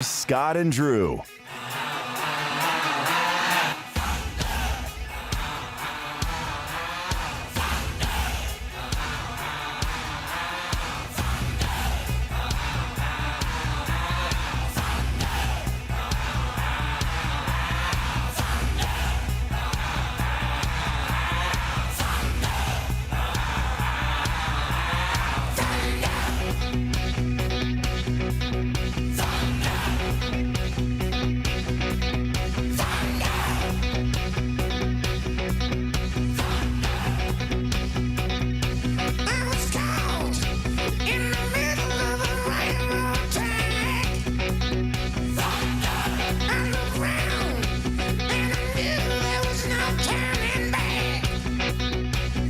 Scott and Drew.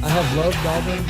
I have loved Auburn.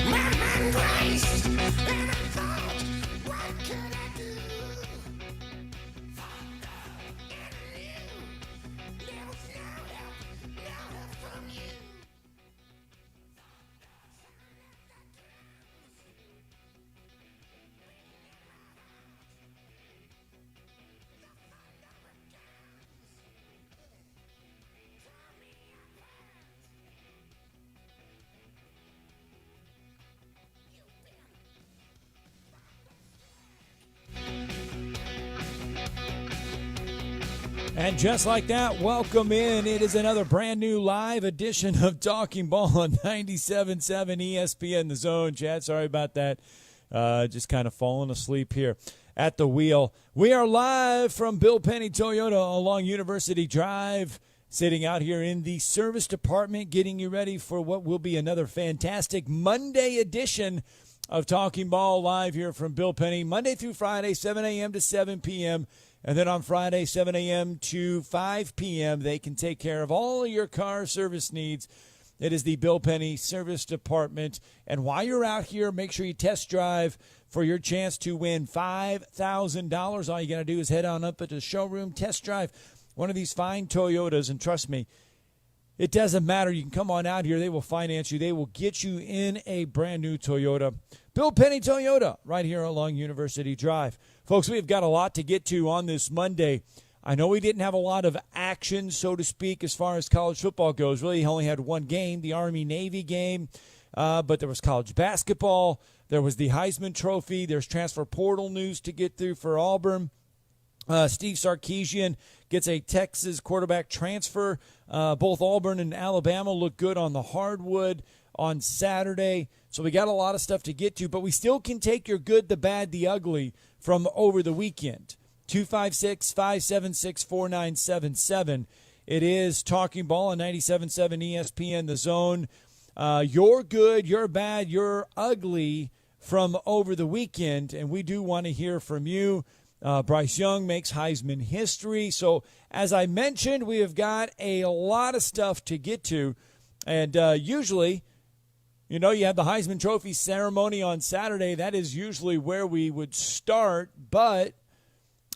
And just like that, welcome in. It is another brand new live edition of Talkin Ball on 97.7 ESPN The Zone. Chad, sorry about that. Just kind of falling asleep here at the wheel. We are live from Bill Penny Toyota along University Drive, sitting out here in the service department, getting you ready for what will be another fantastic Monday edition of Talkin Ball live here from Bill Penny, Monday through Friday, 7 a.m. to 7 p.m., and then on Friday, 7 a.m. to 5 p.m., they can take care of all of your car service needs. It is the Bill Penny Service Department. And while you're out here, make sure you test drive for your chance to win $5,000. All you got to do is head on up at the showroom, test drive one of these fine Toyotas. And trust me, it doesn't matter. You can come on out here. They will finance you. They will get you in a brand new Toyota. Bill Penny Toyota, right here along University Drive. Folks, we've got a lot to get to on this Monday. I know we didn't have a lot of action, so to speak, as far as college football goes. Really, only had one game, the Army-Navy game. But there was college basketball. There was the Heisman Trophy. There's transfer portal news to get through for Auburn. Steve Sarkisian gets a Texas quarterback transfer. Both Auburn and Alabama look good on the hardwood on Saturday. So we got a lot of stuff to get to, but we still can take your good, the bad, the ugly from over the weekend. 256-576-4977. It is Talking Ball on 97.7 ESPN The Zone. Your good, your bad, your ugly from over the weekend, and we do want to hear from you. Bryce Young makes Heisman history. So as I mentioned, we have got a lot of stuff to get to, and usually – you know, you have the Heisman Trophy ceremony on Saturday. That is usually where we would start. But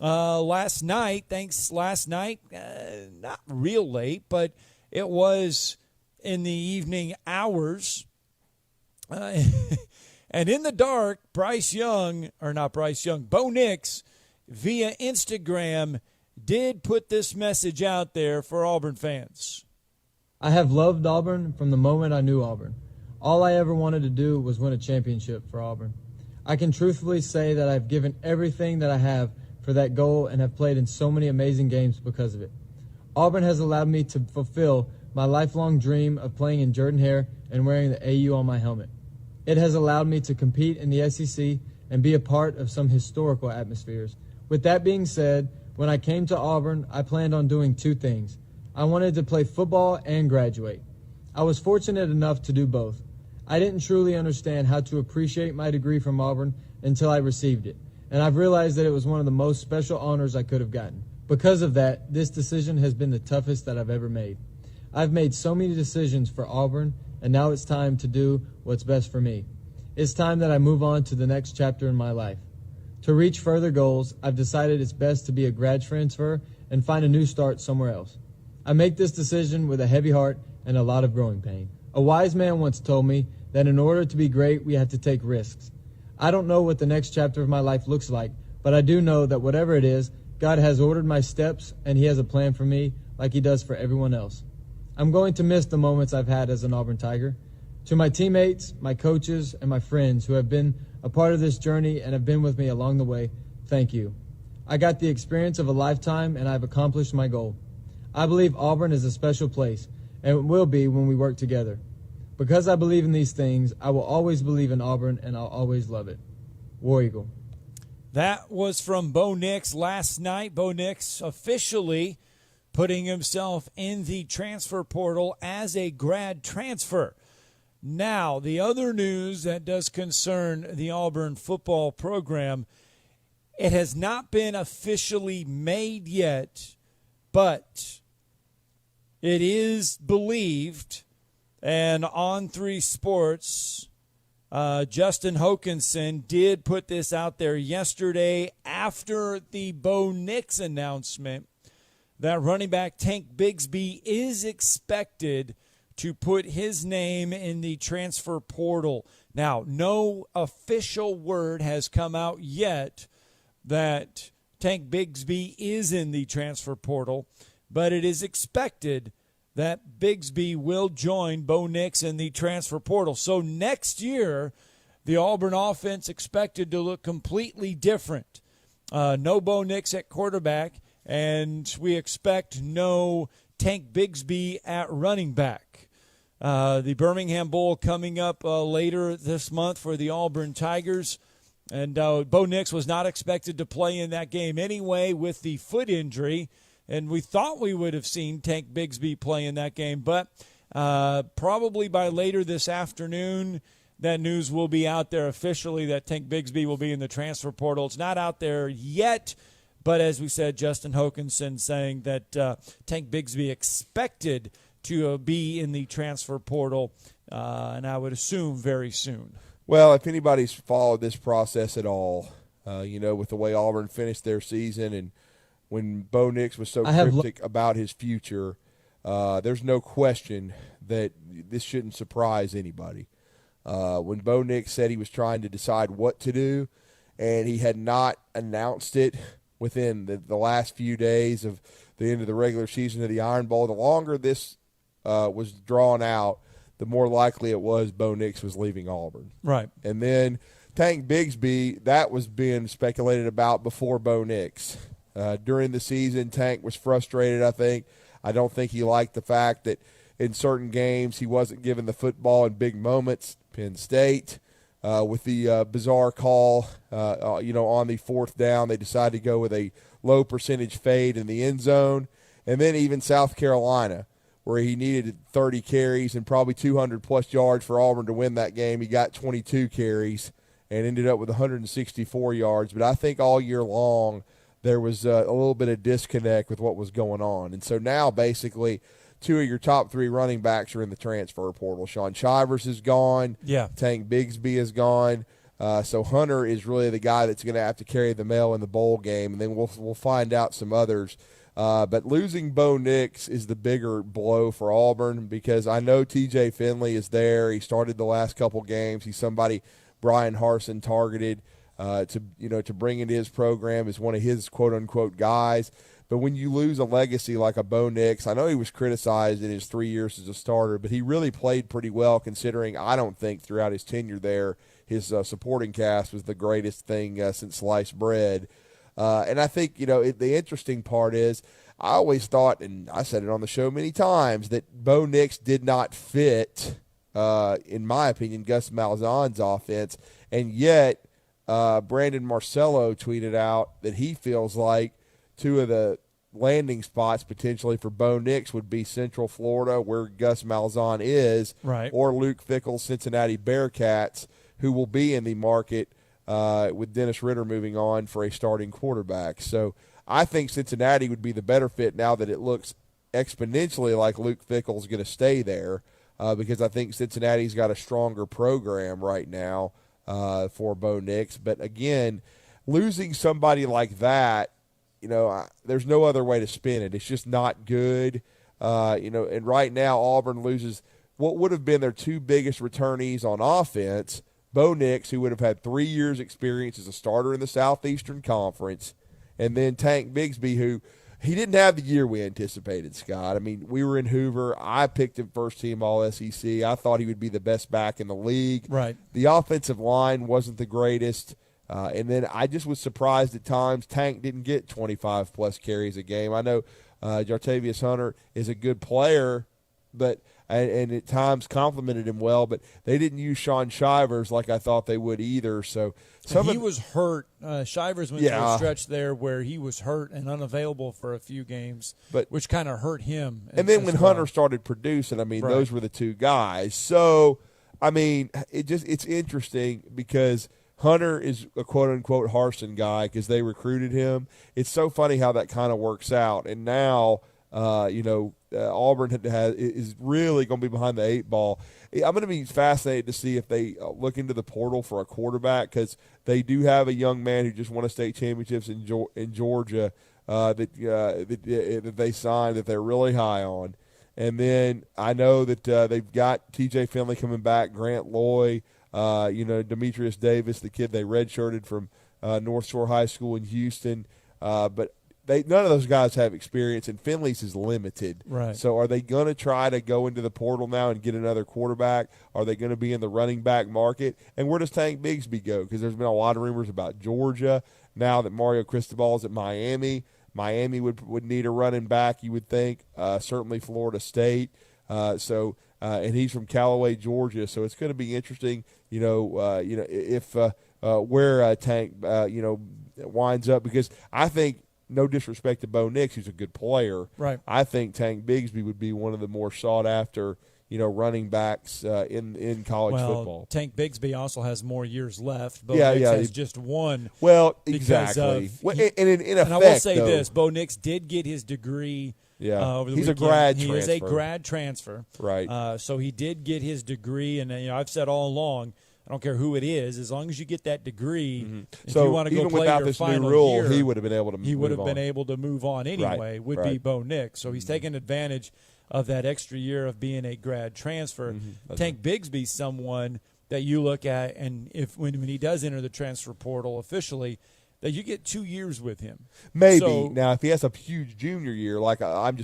last night, not real late, but it was in the evening hours. And in the dark, Bo Nix, via Instagram, did put this message out there for Auburn fans. I have loved Auburn from the moment I knew Auburn. All I ever wanted to do was win a championship for Auburn. I can truthfully say that I've given everything that I have for that goal and have played in so many amazing games because of it. Auburn has allowed me to fulfill my lifelong dream of playing in Jordan-Hare and wearing the AU on my helmet. It has allowed me to compete in the SEC and be a part of some historical atmospheres. With that being said, when I came to Auburn, I planned on doing two things. I wanted to play football and graduate. I was fortunate enough to do both. I didn't truly understand how to appreciate my degree from Auburn until I received it, and I've realized that it was one of the most special honors I could have gotten. Because of that, this decision has been the toughest that I've ever made. I've made so many decisions for Auburn, and now it's time to do what's best for me. It's time that I move on to the next chapter in my life. To reach further goals, I've decided it's best to be a grad transfer and find a new start somewhere else. I make this decision with a heavy heart and a lot of growing pain. A wise man once told me that in order to be great, we have to take risks. I don't know what the next chapter of my life looks like, but I do know that whatever it is, God has ordered my steps, and he has a plan for me like he does for everyone else. I'm going to miss the moments I've had as an Auburn Tiger. To my teammates, my coaches, and my friends who have been a part of this journey and have been with me along the way, thank you. I got the experience of a lifetime, and I've accomplished my goal. I believe Auburn is a special place, and it will be when we work together. Because I believe in these things, I will always believe in Auburn, and I'll always love it. War Eagle. That was from Bo Nix last night. Bo Nix officially putting himself in the transfer portal as a grad transfer. Now, the other news that does concern the Auburn football program, it has not been officially made yet, but it is believed, and On3 Sports, Justin Hokanson did put this out there yesterday after the Bo Nix announcement that running back Tank Bigsby is expected to put his name in the transfer portal. Now, no official word has come out yet that Tank Bigsby is in the transfer portal, but it is expected that Bigsby will join Bo Nix in the transfer portal. So next year, the Auburn offense expected to look completely different. No Bo Nix at quarterback, and we expect no Tank Bigsby at running back. The Birmingham Bowl coming up later this month for the Auburn Tigers. And Bo Nix was not expected to play in that game anyway with the foot injury. And we thought we would have seen Tank Bigsby play in that game. But probably by later this afternoon, that news will be out there officially that Tank Bigsby will be in the transfer portal. It's not out there yet. But as we said, Justin Hokanson saying that Tank Bigsby expected to be in the transfer portal, and I would assume very soon. Well, if anybody's followed this process at all, with the way Auburn finished their season and when Bo Nix was so cryptic about his future, there's no question that this shouldn't surprise anybody. When Bo Nix said he was trying to decide what to do and he had not announced it within the last few days of the end of the regular season of the Iron Bowl, the longer this was drawn out, the more likely it was Bo Nix was leaving Auburn. Right. And then Tank Bigsby, that was being speculated about before Bo Nix. During the season, Tank was frustrated, I think. I don't think he liked the fact that in certain games he wasn't given the football in big moments. Penn State, with the bizarre call, on the fourth down, they decided to go with a low percentage fade in the end zone. And then even South Carolina, where he needed 30 carries and probably 200-plus yards for Auburn to win that game. He got 22 carries and ended up with 164 yards. But I think all year long there was a little bit of disconnect with what was going on. And so now basically two of your top three running backs are in the transfer portal. Sean Shivers is gone. Yeah. Tank Bigsby is gone. So Hunter is really the guy that's going to have to carry the mail in the bowl game, and then we'll find out some others. But losing Bo Nix is the bigger blow for Auburn because I know T.J. Finley is there. He started the last couple games. He's somebody Brian Harsin targeted to bring into his program as one of his quote-unquote guys. But when you lose a legacy like a Bo Nix, I know he was criticized in his 3 years as a starter, but he really played pretty well considering I don't think throughout his tenure there his supporting cast was the greatest thing since sliced bread. And I think, the interesting part is I always thought, and I said it on the show many times, that Bo Nix did not fit, in my opinion, Gus Malzahn's offense. And yet Brandon Marcello tweeted out that he feels like two of the landing spots potentially for Bo Nix would be Central Florida, where Gus Malzahn is, right, or Luke Fickell's Cincinnati Bearcats, who will be in the market with Dennis Ritter moving on for a starting quarterback. So I think Cincinnati would be the better fit now that it looks exponentially like Luke Fickell's going to stay there because I think Cincinnati's got a stronger program right now for Bo Nix. But, again, losing somebody like that, there's no other way to spin it. It's just not good. And right now Auburn loses what would have been their two biggest returnees on offense, Bo Nix, who would have had 3 years' experience as a starter in the Southeastern Conference, And then Tank Bigsby, who he didn't have the year we anticipated, Scott. I mean, we were in Hoover. I picked him first team All SEC. I thought he would be the best back in the league. Right. The offensive line wasn't the greatest. And then I just was surprised at times Tank didn't get 25-plus carries a game. I know Jartavius Hunter is a good player, but and at times complimented him well, but they didn't use Sean Shivers like I thought they would either. So he was hurt. Shivers went through a stretch there where he was hurt and unavailable for a few games, which kind of hurt him. And then when Hunter started producing, I mean, those were the two guys. So, I mean, it's interesting because Hunter is a quote-unquote Harsin guy because they recruited him. It's so funny how that kind of works out. And now, Auburn is really going to be behind the 8 ball. I'm going to be fascinated to see if they look into the portal for a quarterback because they do have a young man who just won a state championships in Georgia that they signed that they're really high on. And then I know that they've got T.J. Finley coming back, Grant Loy, Demetrius Davis, the kid they redshirted from North Shore High School in Houston. But none of those guys have experience, and Finley's is limited. Right. So are they going to try to go into the portal now and get another quarterback? Are they going to be in the running back market? And where does Tank Bigsby go? Because there's been a lot of rumors about Georgia. Now that Mario Cristobal's at Miami would need a running back, you would think. Certainly Florida State. And he's from Callaway, Georgia. So it's going to be interesting, if where Tank, winds up. Because I think, no disrespect to Bo Nix, who's a good player. Right. I think Tank Bigsby would be one of the more sought after, running backs in college football. Tank Bigsby also has more years left. Bo Nix has just one. Well, exactly. In effect, and I will say this: Bo Nix did get his degree. Yeah, over the he's weekend. a grad He transfer. is a grad transfer. Right. So he did get his degree, and I've said all along, I don't care who it is, as long as you get that degree. Mm-hmm. If you want to go even play without your this final new rule, year, he would have been able to. He would have been able to move on anyway. Right. Would be Bo Nix. So he's taking advantage of that extra year of being a grad transfer. Mm-hmm. Tank Bigsby's someone that you look at, and when he does enter the transfer portal officially, that you get 2 years with him. Maybe. So, now, if he has a huge junior year, I'm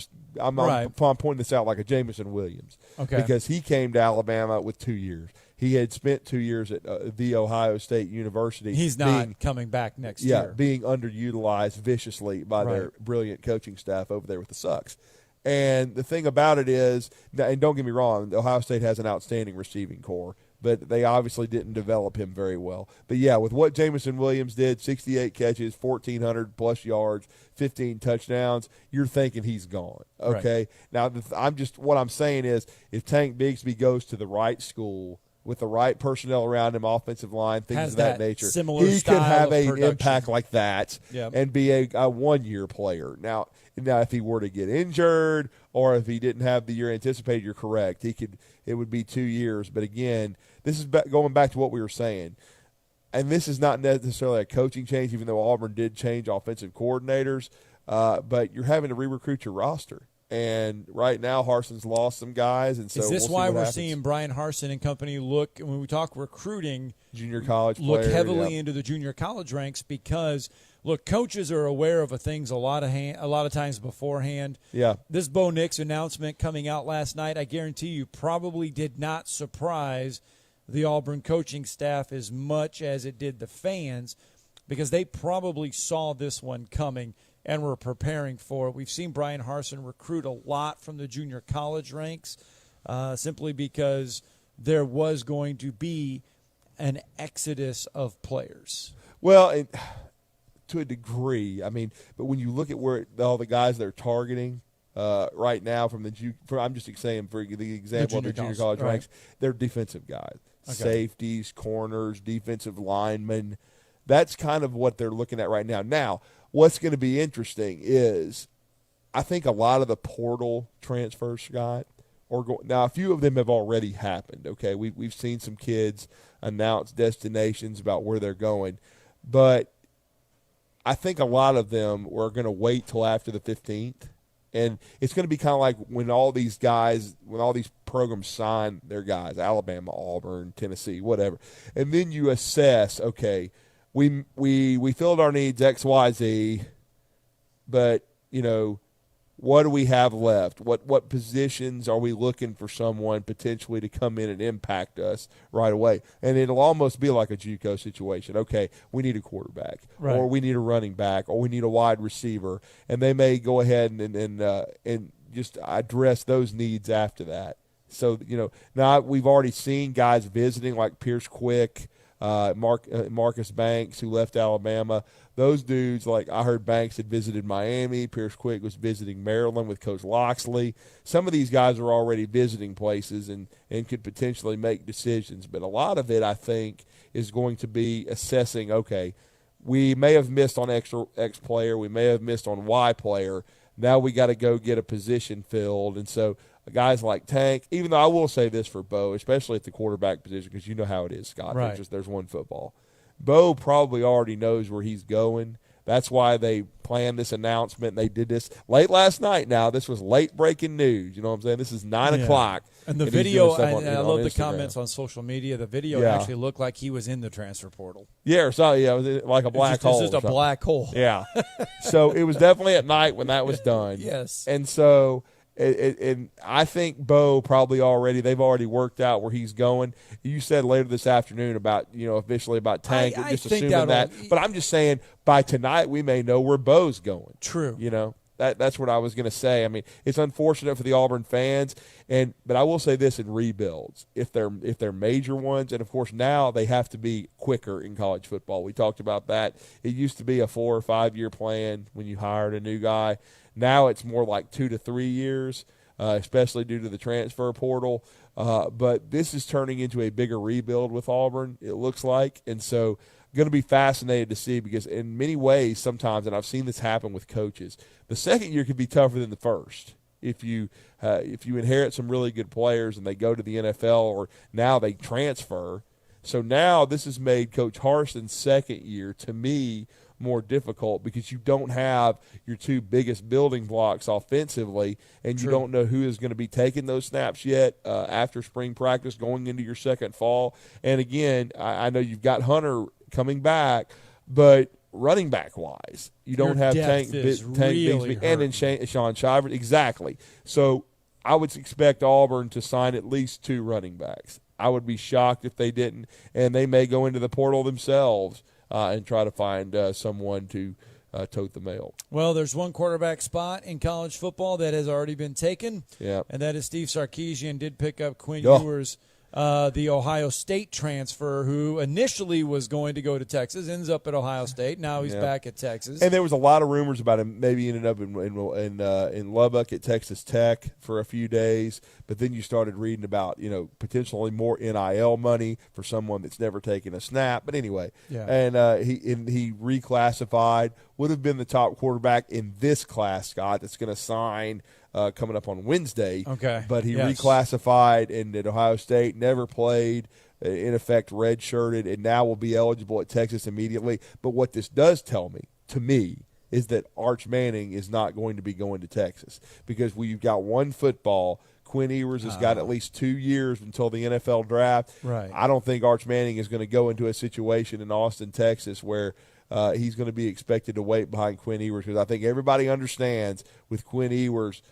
pointing this out like a Jameson Williams. Okay. Because he came to Alabama with 2 years. He had spent 2 years at The Ohio State University. He's not coming back next year. Yeah, being underutilized viciously by their brilliant coaching staff over there with the Sucks. And the thing about it is, and don't get me wrong, Ohio State has an outstanding receiving core, but they obviously didn't develop him very well. But, yeah, with what Jameson Williams did, 68 catches, 1,400-plus yards, 15 touchdowns, you're thinking he's gone, okay? Right. Now, what I'm saying is if Tank Bigsby goes to the right school with the right personnel around him, offensive line, things of that nature, he could have an impact like that and be a one-year player. Now, if he were to get injured or if he didn't have the year anticipated, you're correct. It would be 2 years. But, again, this is going back to what we were saying. And this is not necessarily a coaching change, even though Auburn did change offensive coordinators. But you're having to re-recruit your roster. And right now, Harsin's lost some guys. And so is this we'll see why what we're happens. seeing Brian Harsin and company look, when we talk recruiting, junior college look player, heavily into the junior college ranks because – look, coaches are aware of things a lot of times beforehand. Yeah. This Bo Nix announcement coming out last night, I guarantee you, probably did not surprise the Auburn coaching staff as much as it did the fans because they probably saw this one coming and were preparing for it. We've seen Brian Harsin recruit a lot from the junior college ranks simply because there was going to be an exodus of players. Well, to a degree, but when you look at where all the guys they're targeting right now I'm just saying for the example of the junior college ranks, they're defensive guys, safeties, corners, defensive linemen. That's kind of what they're looking at right now. Now, what's going to be interesting is I think a lot of the portal transfers, Scott, now a few of them have already happened. Okay, we've seen some kids announce destinations about where they're going, but I think a lot of them are going to wait till after the 15th. And it's going to be kind of like when all these programs sign their guys, Alabama, Auburn, Tennessee, whatever. And then you assess, okay, we filled our needs X, Y, Z. but, what do we have left? What positions are we looking for someone potentially to come in and impact us right away? And it'll almost be like a JUCO situation. Okay, we need a quarterback, right, or we need a running back, or we need a wide receiver, and they may go ahead and just address those needs after that. So now we've already seen guys visiting like Pierce Quick, Marcus Banks, who left Alabama. Those dudes, like I heard Banks had visited Miami. Pierce Quick was visiting Maryland with Coach Loxley. Some of these guys are already visiting places and could potentially make decisions. But a lot of it, I think, is going to be assessing, okay, we may have missed on X player. We may have missed on Y player. Now we got to go get a position filled. And so guys like Tank, even though I will say this for Bo, especially at the quarterback position, because you know how it is, Scott. Right. There's one football. Bo probably already knows where he's going. That's why they planned this announcement. They did this late last night now. This was late breaking news. You know what I'm saying? This is 9 o'clock. And the video, I love the comments on social media. The video actually looked like he was in the transfer portal. Yeah, it was like a black hole. It's just a black hole. Yeah. So it was definitely at night when that was done. Yes. And so – and I think Bo probably they've already worked out where he's going. You said later this afternoon about, officially about Tank, I just think assuming that. But I'm just saying by tonight we may know where Bo's going. True. That's what I was going to say. I mean, it's unfortunate for the Auburn fans, but I will say this in rebuilds, if they're major ones, and of course now they have to be quicker in college football. We talked about that. It used to be a 4 or 5 year plan when you hired a new guy. Now it's more like 2 to 3 years, especially due to the transfer portal. But this is turning into a bigger rebuild with Auburn, it looks like. And so going to be fascinated to see, because in many ways sometimes, and I've seen this happen with coaches, the second year could be tougher than the first. If you inherit some really good players and they go to the NFL, or now they transfer. So now this has made Coach Harson's second year, to me, more difficult, because you don't have your two biggest building blocks offensively, and you don't know who is going to be taking those snaps yet after spring practice going into your second fall. And again, I know you've got Hunter coming back, but running back wise, you don't have Tank Bigsby and then Sean Shivers. Exactly. So I would expect Auburn to sign at least 2 running backs. I would be shocked if they didn't, and they may go into the portal themselves and try to find someone to tote the mail. Well, there's one quarterback spot in college football that has already been taken, and that is Steve Sarkisian did pick up Quinn Ewers, the Ohio State transfer, who initially was going to go to Texas, ends up at Ohio State. Now he's back at Texas. And there was a lot of rumors about him maybe ended up in Lubbock at Texas Tech for a few days. But then you started reading about, potentially more NIL money for someone that's never taken a snap. But anyway, and he reclassified, would have been the top quarterback in this class, Scott, that's going to sign coming up on Wednesday. Okay. But he reclassified and at Ohio State, never played, in effect redshirted, and now will be eligible at Texas immediately. But what this does tell me, to me, is that Arch Manning is not going to be going to Texas, because we've got one football. Quinn Ewers has got at least 2 years until the NFL draft. Right. I don't think Arch Manning is going to go into a situation in Austin, Texas, where he's going to be expected to wait behind Quinn Ewers, because I think everybody understands with Quinn Ewers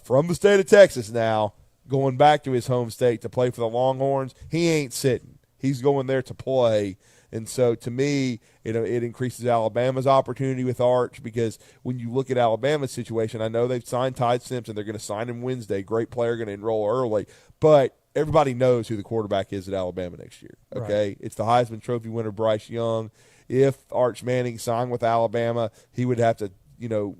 from the state of Texas now, going back to his home state to play for the Longhorns, he ain't sitting. He's going there to play. And so, to me, it increases Alabama's opportunity with Arch, because when you look at Alabama's situation, I know they've signed Ty Simpson. They're going to sign him Wednesday. Great player, going to enroll early. But everybody knows who the quarterback is at Alabama next year, okay? Right. It's the Heisman Trophy winner, Bryce Young. If Arch Manning signed with Alabama, he would have to,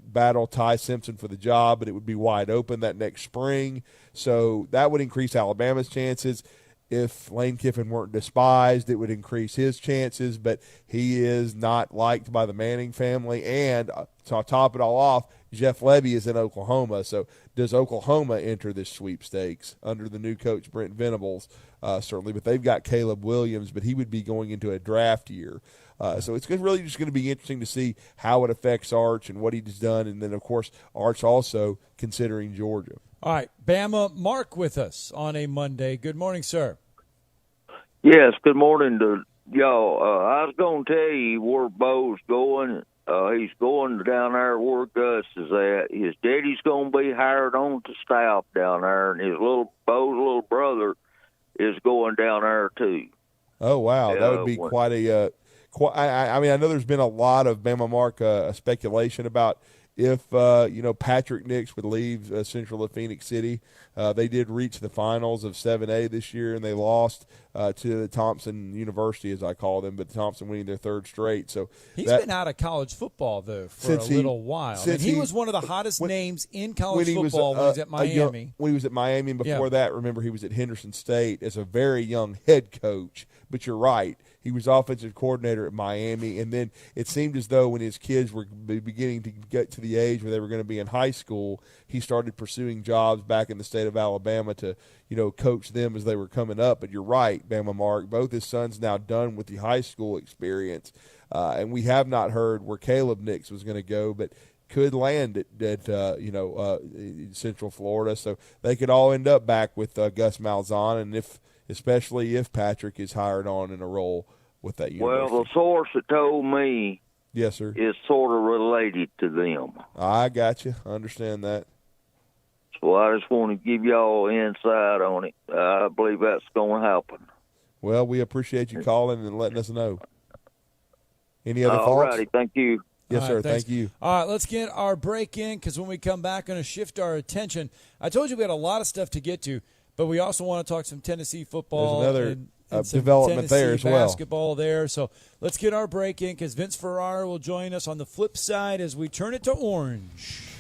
battle Ty Simpson for the job, but it would be wide open that next spring. So that would increase Alabama's chances. If Lane Kiffin weren't despised, it would increase his chances, but he is not liked by the Manning family. And to top it all off, Jeff Lebby is in Oklahoma. So does Oklahoma enter this sweepstakes under the new coach, Brent Venables? Certainly, but they've got Caleb Williams, but he would be going into a draft year. So it's really just going to be interesting to see how it affects Arch and what he's done. And then, of course, Arch also considering Georgia. All right, Bama Mark with us on a Monday. Good morning, sir. Yes, good morning to y'all. I was going to tell you where Bo's going. He's going down there where Gus is at. His daddy's going to be hired on to staff down there, and his Bo's little brother is going down there too. Oh wow, that would be quite a. I mean, I know there's been a lot of Bama Mark speculation about if Patrick Nix would leave Central of Phoenix City. They did reach the finals of 7A this year, and they lost to the Thompson University, as I call them, but Thompson winning their third straight. So he's been out of college football though for a little while. I mean, he was one of the hottest names in college football when he was at Miami. When he was at Miami, and before that, remember, he was at Henderson State as a very young head coach. But you're right. He was offensive coordinator at Miami, and then it seemed as though when his kids were beginning to get to the age where they were going to be in high school, he started pursuing jobs back in the state of Alabama to, coach them as they were coming up. But you're right, Bama Mark. Both his sons now done with the high school experience, and we have not heard where Caleb Nix was going to go, but could land at Central Florida. So they could all end up back with Gus Malzahn, and especially if Patrick is hired on in a role with that university. Well, the source that told me, yes, sir, is sort of related to them. I got you. I understand that. So I just want to give y'all insight on it. I believe that's going to happen. Well, we appreciate you calling and letting us know. Any other thoughts? All righty, thank you. Yes, sir. Thank you. All right, let's get our break in, because when we come back, going to shift our attention. I told you we had a lot of stuff to get to, but we also want to talk some Tennessee football. There's another and some development Tennessee there as well. Basketball there. So let's get our break in, because Vince Ferrara will join us on the flip side as we turn it to orange.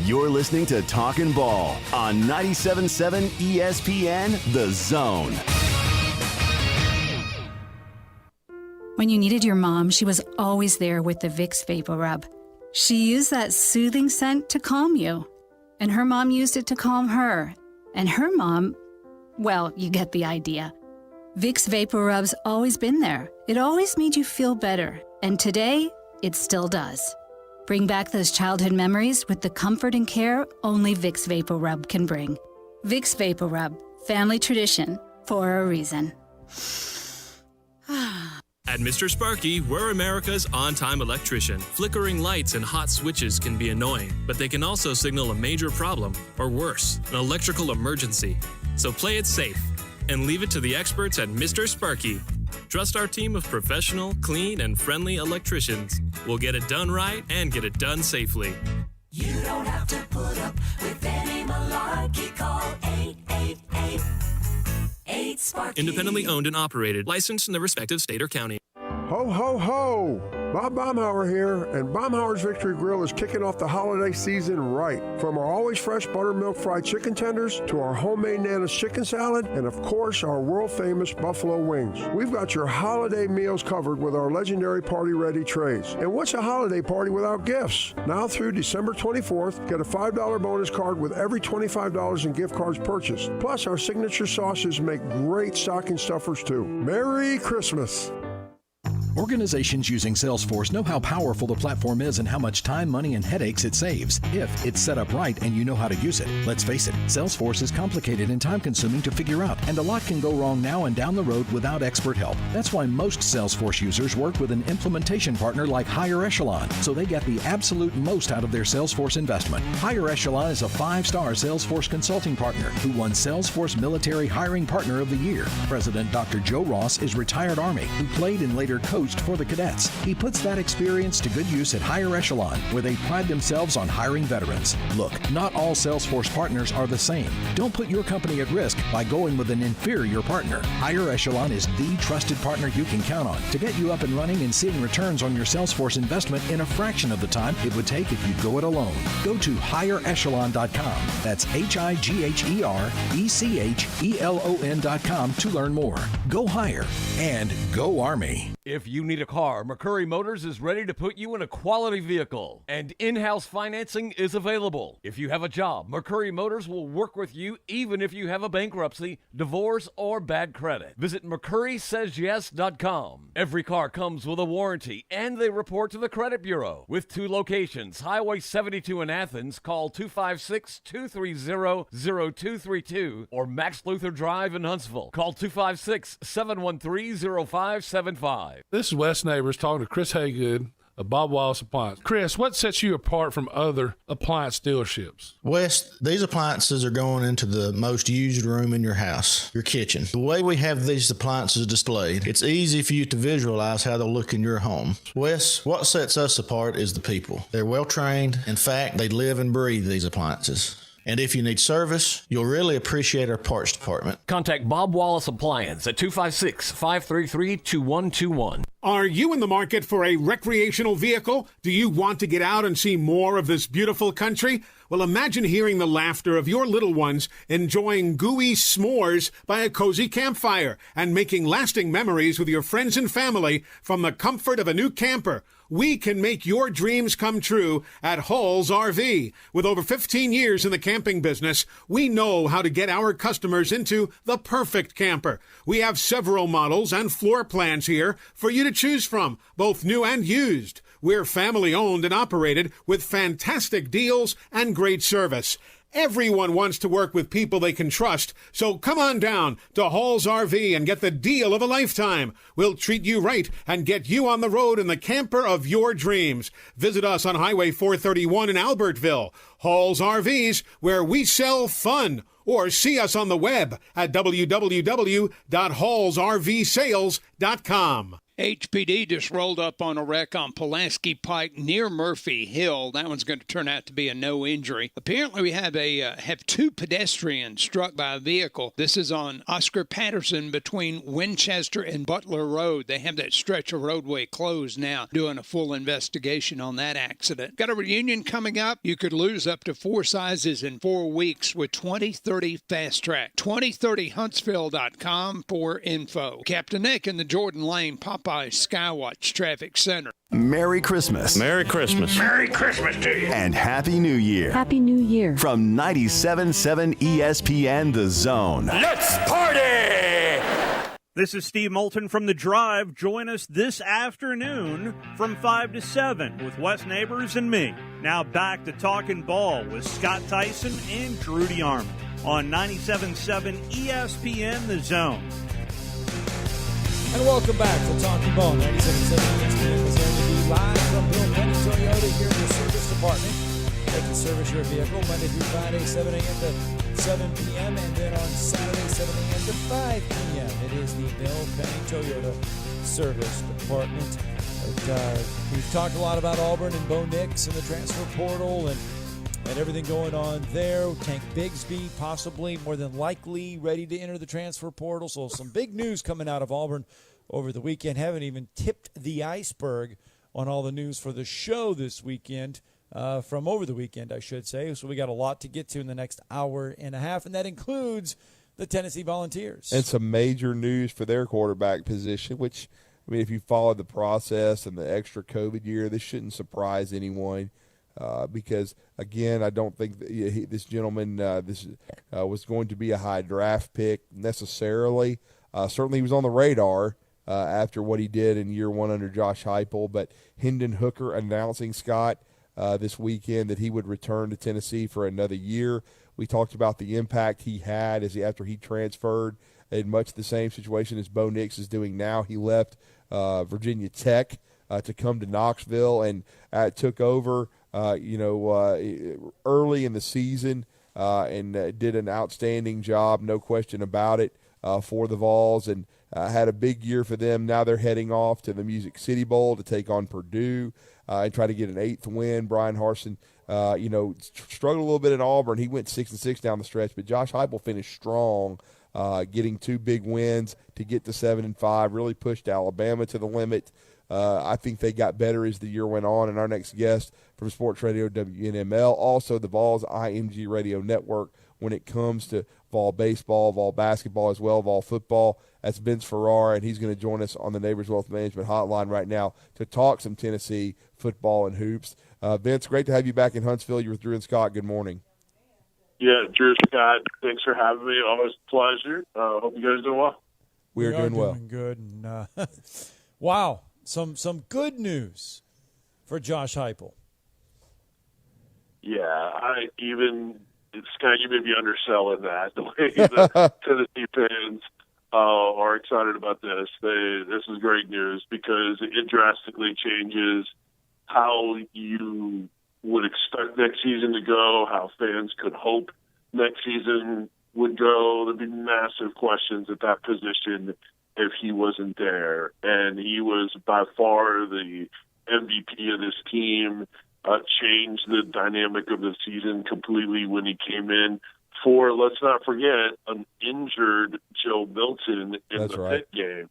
You're listening to Talkin Ball on 97.7 ESPN The Zone. When you needed your mom, she was always there with the Vicks Vapor Rub. She used that soothing scent to calm you. And her mom used it to calm her. And her mom, well, you get the idea. Vicks Vapor Rub's always been there. It always made you feel better. And today, it still does. Bring back those childhood memories with the comfort and care only Vicks Vapor Rub can bring. Vicks Vapor Rub, family tradition for a reason. At Mr. Sparky, we're America's on-time electrician. Flickering lights and hot switches can be annoying, but they can also signal a major problem, or worse, an electrical emergency. So play it safe and leave it to the experts at Mr. Sparky. Trust our team of professional, clean, and friendly electricians. We'll get it done right and get it done safely. You don't have to put up with any malarkey. Call 888-8-SPARKY. Independently owned and operated, licensed in the respective state or county. Ho, ho, ho! Bob Baumhauer here, and Baumhauer's Victory Grill is kicking off the holiday season right. From our always fresh buttermilk fried chicken tenders to our homemade Nana's chicken salad, and of course our world-famous buffalo wings. We've got your holiday meals covered with our legendary party-ready trays. And what's a holiday party without gifts? Now through December 24th, get a $5 bonus card with every $25 in gift cards purchased. Plus, our signature sauces make great stocking stuffers too. Merry Christmas! Organizations using Salesforce know how powerful the platform is and how much time, money, and headaches it saves if it's set up right and you know how to use it. Let's face it, Salesforce is complicated and time-consuming to figure out, and a lot can go wrong now and down the road without expert help. That's why most Salesforce users work with an implementation partner like Higher Echelon, so they get the absolute most out of their Salesforce investment. Higher Echelon is a 5-star Salesforce consulting partner who won Salesforce Military Hiring Partner of the Year. President Dr. Joe Ross is retired Army who played and later coached for the cadets. He puts that experience to good use at Higher Echelon, where they pride themselves on hiring veterans. Look, not all Salesforce partners are the same. Don't put your company at risk by going with an inferior partner. Higher Echelon is the trusted partner you can count on to get you up and running and seeing returns on your Salesforce investment in a fraction of the time it would take if you'd go it alone. Go to higherechelon.com. That's HIGHERECHELON.com to learn more. Go higher and go Army. If you need a car, McCurry Motors is ready to put you in a quality vehicle, and in-house financing is available. If you have a job, McCurry Motors will work with you even if you have a bankruptcy, divorce, or bad credit. Visit McCurrySaysYes.com. Every car comes with a warranty, and they report to the credit bureau. With 2 locations, Highway 72 in Athens, call 256-230-0232, or Max Luther Drive in Huntsville, call 256-713-0575. This is Wes Neighbors talking to Chris Haygood of Bob Wallace Appliance. Chris, what sets you apart from other appliance dealerships? Wes, these appliances are going into the most used room in your house, your kitchen. The way we have these appliances displayed, it's easy for you to visualize how they'll look in your home. Wes, what sets us apart is the people. They're well trained. In fact, they live and breathe these appliances. And if you need service, you'll really appreciate our parts department. Contact Bob Wallace Appliance at 256-533-2121. Are you in the market for a recreational vehicle? Do you want to get out and see more of this beautiful country? Well, imagine hearing the laughter of your little ones enjoying gooey s'mores by a cozy campfire and making lasting memories with your friends and family from the comfort of a new camper. We can make your dreams come true at Hall's RV. With over 15 years in the camping business, we know how to get our customers into the perfect camper. We have several models and floor plans here for you to choose from, both new and used. We're family owned and operated with fantastic deals and great service. Everyone wants to work with people they can trust, so come on down to Hall's RV and get the deal of a lifetime. We'll treat you right and get you on the road in the camper of your dreams. Visit us on Highway 431 in Albertville. Hall's RVs, where we sell fun. Or see us on the web at www.hallsrvsales.com. HPD just rolled up on a wreck on Pulaski Pike near Murphy Hill. That one's going to turn out to be a no injury. Apparently, we have two pedestrians struck by a vehicle. This is on Oscar Patterson between Winchester and Butler Road. They have that stretch of roadway closed now, doing a full investigation on that accident. Got a reunion coming up. You could lose up to 4 sizes in 4 weeks with 2030 Fast Track. 2030huntsville.com for info. Captain Nick in the Jordan Lane Popeye Skywatch Traffic Center. Merry Christmas. Merry Christmas. Merry Christmas to you. And Happy New Year. Happy New Year. From 97.7 ESPN The Zone. Let's party! This is Steve Moulton from The Drive. Join us this afternoon from 5 to 7 with Wes Neighbors and me. Now back to Talkin Ball with Scott Theisen and Drew DeArmond on 97.7 ESPN The Zone. And welcome back to Talkin Ball, 97.7 ESPN The Zone. To be live from Bill Penny Toyota here in the service department. Take to service your vehicle Monday through Friday, 7 a.m. to 7 p.m. and then on Saturday, 7 a.m. to 5 p.m. It is the Bill Penny Toyota service department. We've talked a lot about Auburn and Bo Nix and the transfer portal and everything going on there. Tank Bigsby possibly, more than likely, ready to enter the transfer portal. So some big news coming out of Auburn over the weekend. Haven't even tipped the iceberg on all the news for the show this weekend, from over the weekend, I should say. So we got a lot to get to in the next hour and a half, and that includes the Tennessee Volunteers. And some major news for their quarterback position, which, I mean, if you followed the process and the extra COVID year, this shouldn't surprise anyone. Because, again, I don't think that this gentleman was going to be a high draft pick necessarily. Certainly he was on the radar after what he did in year one under Josh Heupel. But Hendon Hooker announcing, Scott, this weekend that he would return to Tennessee for another year. We talked about the impact he had after he transferred in much the same situation as Bo Nix is doing now. He left Virginia Tech to come to Knoxville and took over early in the season and did an outstanding job, no question about it, for the Vols, and had a big year for them. Now they're heading off to the Music City Bowl to take on Purdue and try to get an 8th win. Brian Harsin, struggled a little bit in Auburn. He went 6-6 down the stretch, but Josh Heupel finished strong, getting 2 big wins to get to 7-5, really pushed Alabama to the limit. I think they got better as the year went on. And our next guest from Sports Radio WNML, also the Vols IMG Radio Network, when it comes to Vol baseball, Vol basketball as well, Vol football, That's Vince Ferrara, and he's going to join us on the Neighbors Wealth Management Hotline right now to talk some Tennessee football and hoops. Vince, great to have you back in Huntsville. You're with Drew and Scott. Good morning. Yeah, Drew, Scott, thanks for having me. Always a pleasure. Hope you guys are doing well. We are doing well. Good. And, wow, some good news for Josh Heupel. Yeah, Scott, you may be underselling that. The way the Tennessee fans are excited about this. This is great news because it drastically changes how you would expect next season to go, how fans could hope next season would go. There'd be massive questions at that position if he wasn't there. And he was by far the MVP of this team, changed the dynamic of the season completely when he came in for, let's not forget, an injured Joe Milton in the pit game.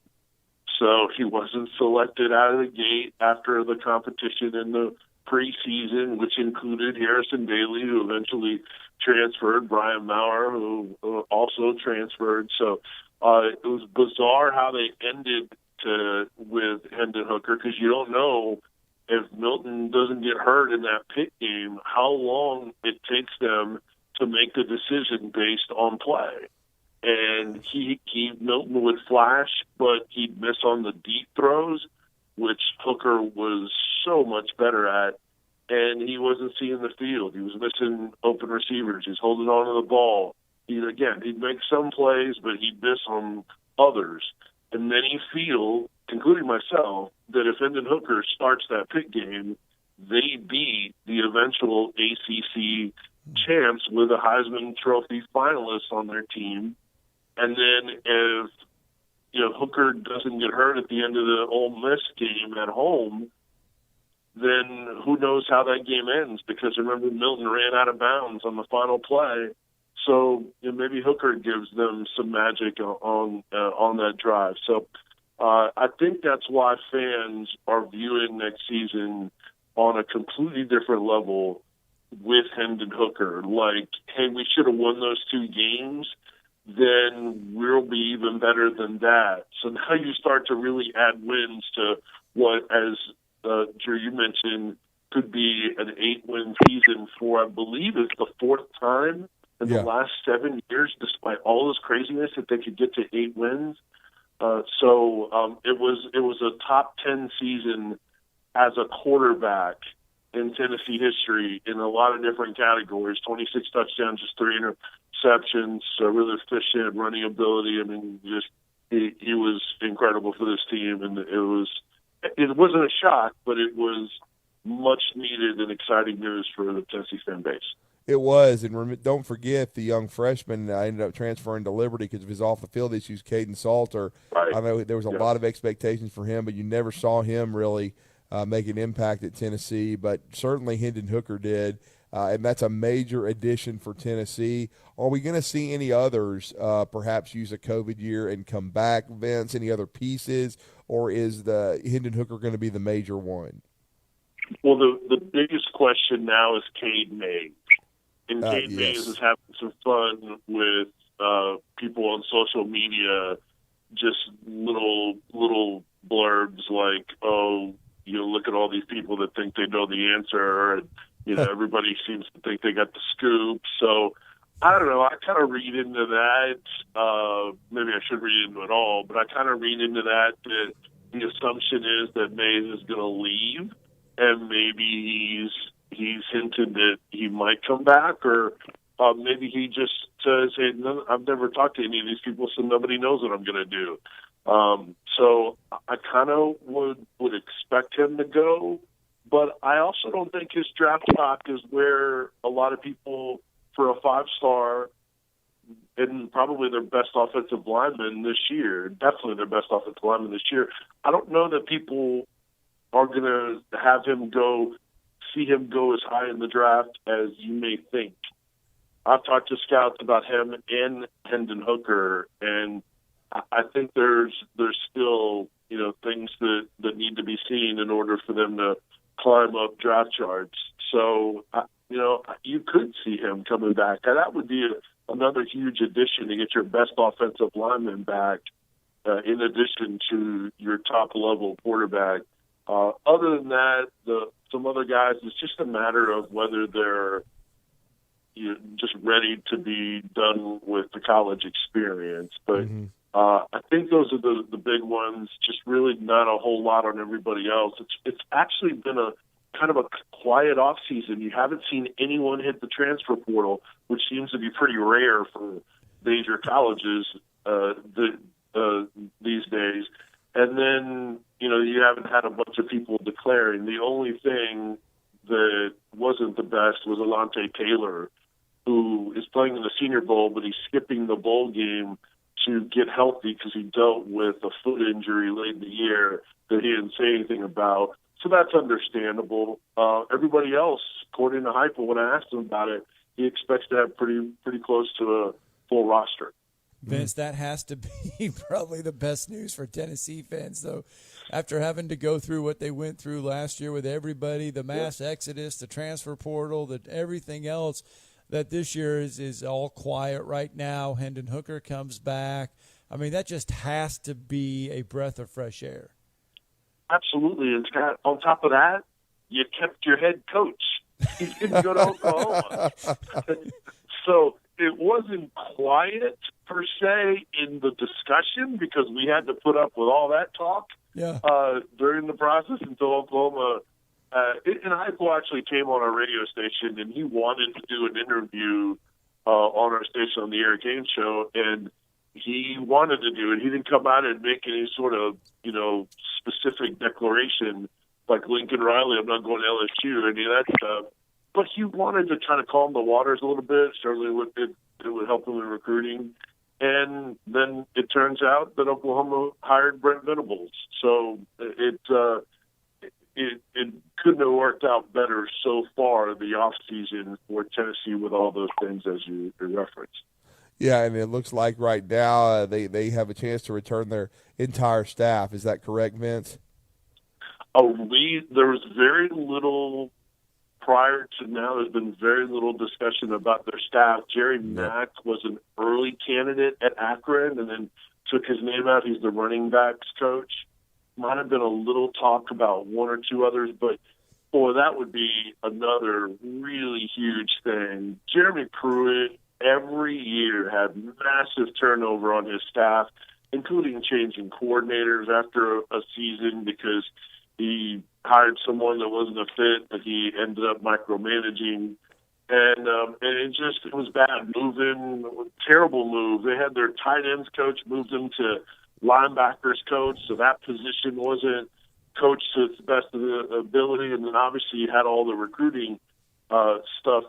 So he wasn't selected out of the gate after the competition in the preseason, which included Harrison Bailey, who eventually transferred, Brian Maurer, who also transferred. So it was bizarre how they ended with Hendon Hooker, because you don't know if Milton doesn't get hurt in that pit game, how long it takes them to make the decision based on play. And Milton would flash, but he'd miss on the deep throws, which Hooker was so much better at, and he wasn't seeing the field. He was missing open receivers. He's holding on to the ball. He'd make some plays, but he'd miss on others. And many feel, including myself, that if Hendon Hooker starts that pit game, they beat the eventual ACC champs with a Heisman Trophy finalist on their team. And then if Hooker doesn't get hurt at the end of the Ole Miss game at home, then who knows how that game ends? Because remember, Milton ran out of bounds on the final play. So maybe Hooker gives them some magic on that drive. So I think that's why fans are viewing next season on a completely different level with Hendon Hooker. Like, hey, we should have won those two games, then we'll be even better than that. So now you start to really add wins to what, as Drew, you mentioned, could be an 8-win season for, I believe, it's the fourth time in the last 7 years, despite all this craziness, that they could get to 8 wins. So it was a top 10 season as a quarterback in Tennessee history in a lot of different categories. 26 touchdowns, just 3 interceptions, really efficient running ability. I mean, he was incredible for this team, and it wasn't a shock, but it was much needed and exciting news for the Tennessee fan base. It was, and don't forget the young freshman ended up transferring to Liberty because of his off-the-field issues, Caden Salter. Right. I know there was a lot of expectations for him, but you never saw him really make an impact at Tennessee, but certainly Hendon Hooker did, and that's a major addition for Tennessee. Are we going to see any others perhaps use a COVID year and come back, Vince, any other pieces, or is the Hendon Hooker going to be the major one? Well, the biggest question now is Cade Mays. And Cade Mays is having some fun with people on social media, just little blurbs like, oh, look at all these people that think they know the answer, and everybody seems to think they got the scoop. So I don't know. I kind of read into that. Maybe I should read into it all, but I kind of read into that the assumption is that Mays is going to leave, and maybe he's hinted that he might come back, or maybe he just says, hey, no, I've never talked to any of these people, so nobody knows what I'm going to do. So I kind of would expect him to go, but I also don't think his draft stock is where a lot of people, for a 5-star and probably their best offensive lineman this year, definitely their best offensive lineman this year, I don't know that people are going to have him see him go as high in the draft as you may think. I've talked to scouts about him and Hendon Hooker, and I think there's still things that need to be seen in order for them to climb up draft charts. So you could see him coming back. And that would be another huge addition to get your best offensive lineman back in addition to your top-level quarterback. Other than that, some other guys, it's just a matter of whether they're just ready to be done with the college experience. But I think those are the big ones, just really not a whole lot on everybody else. It's actually been a kind of a quiet off season. You haven't seen anyone hit the transfer portal, which seems to be pretty rare for major colleges these days. And then, you haven't had a bunch of people declaring. The only thing that wasn't the best was Alontae Taylor, who is playing in the Senior Bowl, but he's skipping the bowl game to get healthy because he dealt with a foot injury late in the year that he didn't say anything about. So that's understandable. Everybody else, according to Heupel, when I asked him about it, he expects to have pretty close to a full roster. Vince, that has to be probably the best news for Tennessee fans, though, after having to go through what they went through last year with everybody, the mass exodus, the transfer portal, everything else, that this year is all quiet right now. Hendon Hooker comes back. I mean, that just has to be a breath of fresh air. Absolutely. And Scott, on top of that, you kept your head coach. He didn't go to Oklahoma. So it wasn't quiet per se in the discussion because we had to put up with all that talk during the process until Oklahoma. And Heupel actually came on our radio station, and he wanted to do an interview on our station on the Eric Ames show, and he wanted to do it. He didn't come out and make any sort of, specific declaration like Lincoln Riley, I'm not going to LSU, any of that stuff. But he wanted to try to calm the waters a little bit. Certainly it would help him in recruiting. And then it turns out that Oklahoma hired Brent Venables. So it couldn't have worked out better so far the offseason for Tennessee with all those things as you referenced. Yeah, and it looks like right now they have a chance to return their entire staff. Is that correct, Vince? There was very little prior to now. There's been very little discussion about their staff. Jerry Mack was an early candidate at Akron and then took his name out. He's the running backs coach. Might have been a little talk about one or two others, but boy, that would be another really huge thing. Jeremy Pruitt every year had massive turnover on his staff, including changing coordinators after a season because he hired someone that wasn't a fit that he ended up micromanaging. And it was bad. Terrible move. They had their tight ends coach moved him to linebackers coach, so that position wasn't coached to its best of the ability. And then obviously you had all the recruiting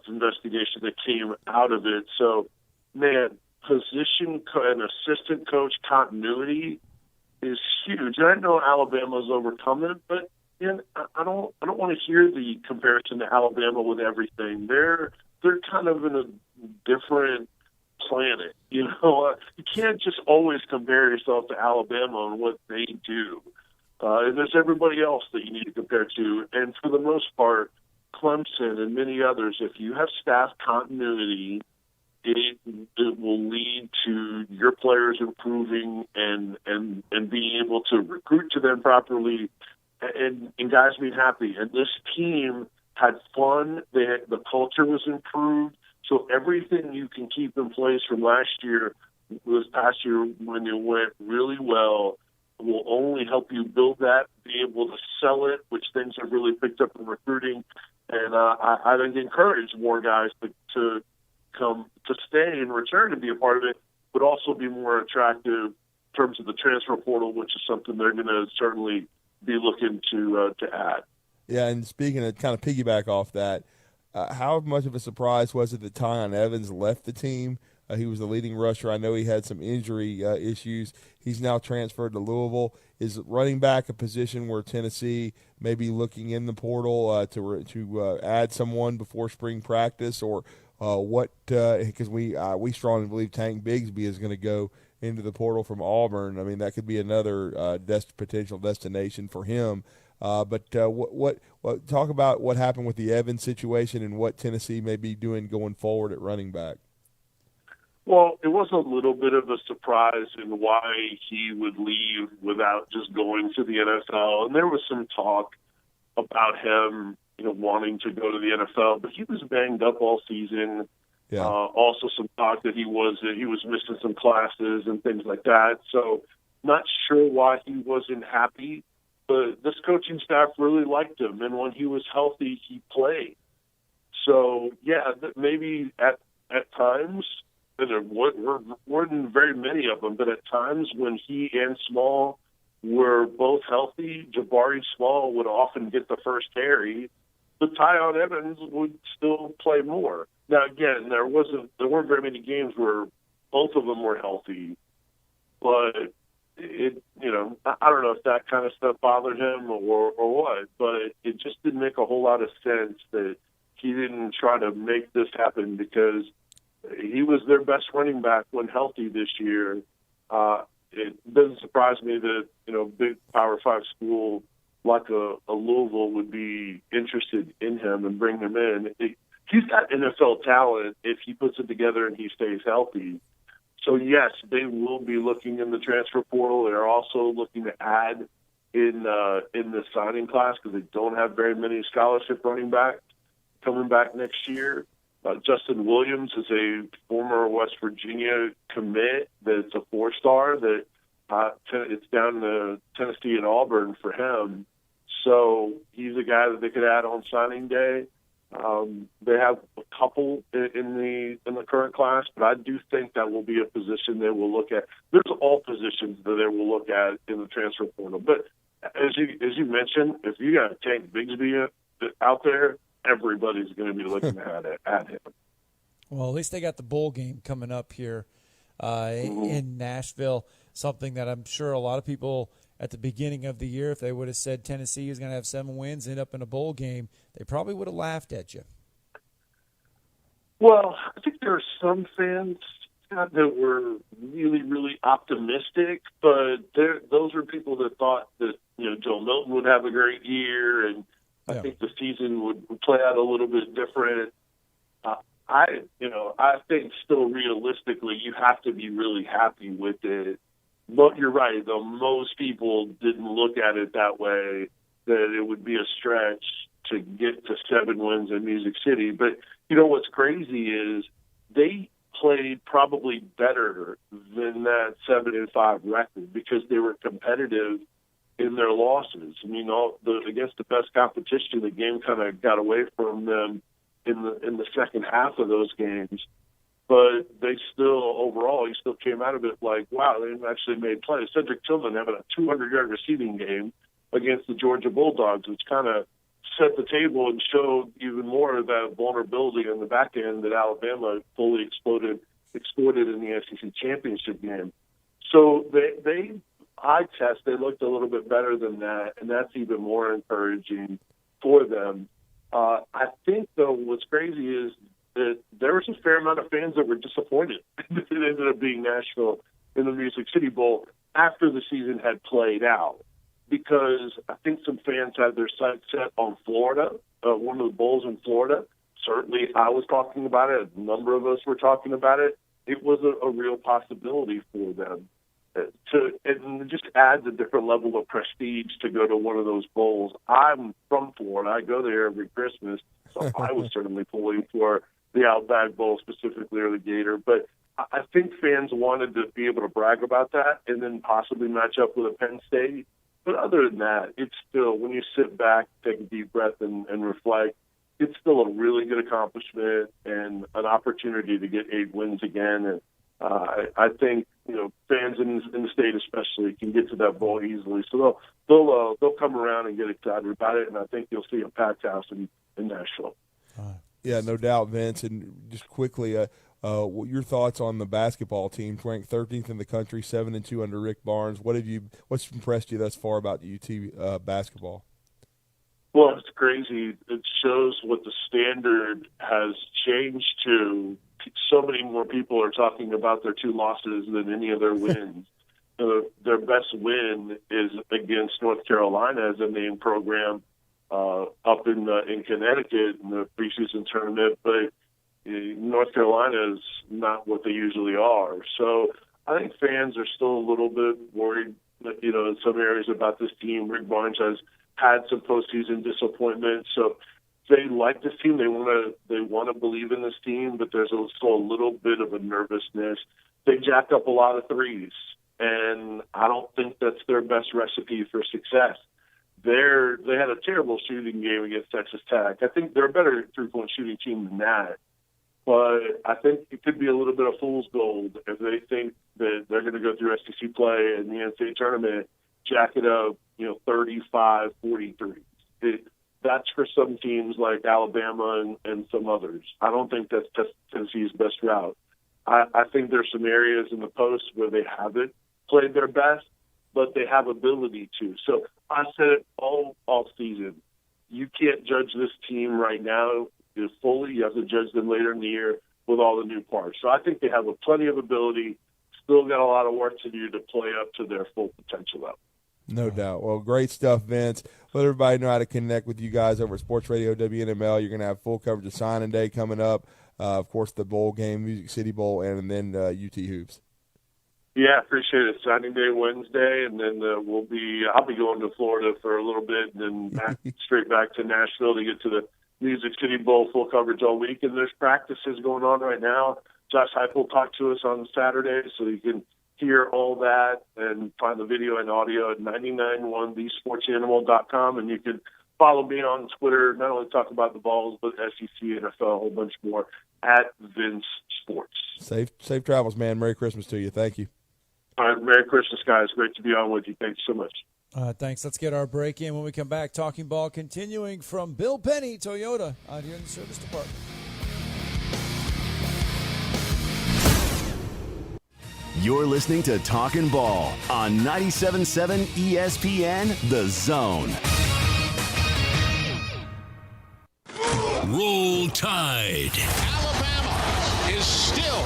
investigation that came out of it. So, man, position and assistant coach continuity is huge. And I know Alabama's overcome it, but I don't want to hear the comparison to Alabama with everything. They're kind of in a different planet. You can't just always compare yourself to Alabama and what they do. And there's everybody else that you need to compare to. And for the most part, Clemson and many others, if you have staff continuity, it will lead to your players improving and being able to recruit to them properly and guys being happy. And this team had fun. The culture was improved. So everything you can keep in place from last year, this past year when it went really well, will only help you build that, be able to sell it, which things have really picked up in recruiting. And I think encourage more guys to come to stay and return and be a part of it, but also be more attractive in terms of the transfer portal, which is something they're going to certainly be looking to add. Yeah, and speaking of kind of piggyback off that, how much of a surprise was it that Tyon Evans left the team? He was the leading rusher. I know he had some injury issues. He's now transferred to Louisville. Is running back a position where Tennessee may be looking in the portal to add someone before spring practice, or what? Because we strongly believe Tank Bigsby is going to go into the portal from Auburn. I mean, that could be another potential destination for him. But talk about what happened with the Evans situation and what Tennessee may be doing going forward at running back. Well, it was a little bit of a surprise in why he would leave without just going to the NFL. And there was some talk about him, wanting to go to the NFL, but he was banged up all season. Yeah. Also some talk that he was missing some classes and things like that. So not sure why he wasn't happy, but this coaching staff really liked him. And when he was healthy, he played. So, yeah, maybe at times, and there weren't very many of them, but at times when he and Small were both healthy, Jabari Small would often get the first carry, but Tyon Evans would still play more. Now, again, there weren't very many games where both of them were healthy, but I don't know if that kind of stuff bothered him or what, but it just didn't make a whole lot of sense that he didn't try to make this happen, because he was their best running back when healthy this year. It doesn't surprise me that, big Power 5 school like a Louisville would be interested in him and bring him in. He's got NFL talent if he puts it together and he stays healthy. So, yes, they will be looking in the transfer portal. They're also looking to add in the signing class, because they don't have very many scholarship running backs coming back next year. Justin Williams is a former West Virginia commit that's a 4-star that it's down to Tennessee and Auburn for him. So he's a guy that they could add on signing day. They have a couple in the current class, but I do think that will be a position they will look at. There's all positions that they will look at in the transfer portal. But as you mentioned, if you got Tank Bigsby out there, everybody's going to be looking at him. Well, at least they got the bowl game coming up here in Nashville, something that I'm sure a lot of people at the beginning of the year, if they would have said Tennessee is going to have 7 wins, end up in a bowl game, they probably would have laughed at you. Well, I think there are some fans that were really, really optimistic, but those are people that thought that Joe Milton would have a great year, and I think the season would play out a little bit different. I think still realistically, you have to be really happy with it. But you're right, though. Most people didn't look at it that way, that it would be a stretch to get to 7 wins in Music City. But, what's crazy is they played probably better than that 7-5 record, because they were competitive in their losses. I mean, against the best competition, the game kind of got away from them in the second half of those games. But they he still came out of it like, wow, they actually made plays. Cedric Tillman having a 200-yard receiving game against the Georgia Bulldogs, which kind of set the table and showed even more of that vulnerability in the back end that Alabama fully exploited in the SEC championship game. So they eye test, they looked a little bit better than that, and that's even more encouraging for them. I think, though, what's crazy is that there was a fair amount of fans that were disappointed that it ended up being Nashville in the Music City Bowl after the season had played out, because I think some fans had their sights set on Florida, one of the bowls in Florida. Certainly I was talking about it. A number of us were talking about it. It was a real possibility for them. And just adds a different level of prestige to go to one of those bowls. I'm from Florida. I go there every Christmas, so I was certainly pulling for the Outback Bowl specifically, or the Gator. But I think fans wanted to be able to brag about that and then possibly match up with a Penn State. But other than that, it's still, when you sit back, take a deep breath and reflect, it's still a really good accomplishment and an opportunity to get 8 wins again. And I think fans in the state especially can get to that bowl easily, so they'll come around and get excited about it, and I think you'll see a packed house in Nashville. Yeah, no doubt, Vince. And just quickly, your thoughts on the basketball team, ranked 13th in the country, 7-2 under Rick Barnes. What's impressed you thus far about the UT basketball? Well, it's crazy. It shows what the standard has changed to. So many more people are talking about their 2 losses than any of their wins. Their best win is against North Carolina as a name program up in Connecticut in the preseason tournament. But North Carolina is not what they usually are. So I think fans are still a little bit worried, in some areas about this team. Rick Barnes has had some postseason disappointment, so they like this team. They want to believe in this team, but there's still a little bit of a nervousness. They jack up a lot of threes, and I don't think that's their best recipe for success. They had a terrible shooting game against Texas Tech. I think they're a better three-point shooting team than that. But I think it could be a little bit of fool's gold if they think that they're going to go through SEC play and the NCAA tournament, jack it up, 35, 43. That's for some teams like Alabama and some others. I don't think that's Tennessee's best route. I think there's some areas in the post where they haven't played their best, but they have ability to. So I said it all off season. You can't judge this team right now fully. You have to judge them later in the year with all the new parts. So I think they have plenty of ability, still got a lot of work to do to play up to their full potential level. No doubt. Well, great stuff, Vince. Let everybody know how to connect with you guys over at Sports Radio WNML. You're going to have full coverage of signing day coming up. Of course, the bowl game, Music City Bowl, and then UT Hoops. Yeah, appreciate it. Signing day Wednesday, and then I'll be going to Florida for a little bit, and then straight back to Nashville to get to the Music City Bowl, full coverage all week. And there's practices going on right now. Josh Heupel talked to us on Saturday, so you can hear all that and find the video and audio at 991thesportsanimal.com. And you can follow me on Twitter, not only talk about the balls, but SEC, NFL, a whole bunch more, at Vince Sports. Safe travels, man. Merry Christmas to you. Thank you. All right, Merry Christmas, guys. Great to be on with you. Thanks so much. Thanks. Let's get our break in. When we come back, Talking Ball continuing from Bill Penny, Toyota, out here in the service department. You're listening to Talkin' Ball on 97.7 ESPN, The Zone. Roll Tide. Alabama is still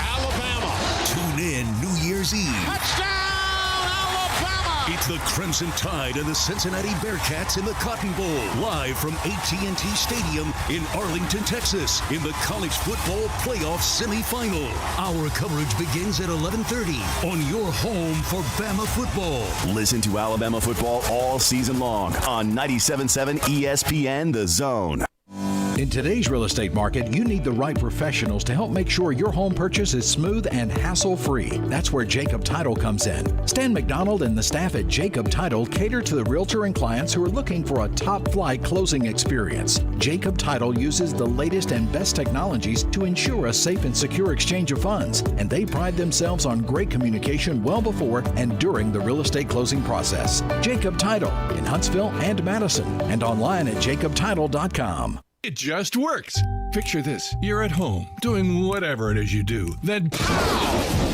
Alabama. Tune in New Year's Eve. Touchdown, Alabama! It's the Crimson Tide and the Cincinnati Bearcats in the Cotton Bowl, live from AT&T Stadium in Arlington, Texas, in the college football playoff semifinal. Our coverage begins at 11:30 on your home for Bama football. Listen to Alabama football all season long on 97.7 ESPN, The Zone. In today's real estate market, you need the right professionals to help make sure your home purchase is smooth and hassle-free. That's where Jacob Title comes in. Stan McDonald and the staff at Jacob Title cater to the realtor and clients who are looking for a top-flight closing experience. Jacob Title uses the latest and best technologies to ensure a safe and secure exchange of funds, and they pride themselves on great communication well before and during the real estate closing process. Jacob Title in Huntsville and Madison, and online at jacobtitle.com. It just works. Picture this. You're at home, doing whatever it is you do. Then, pow!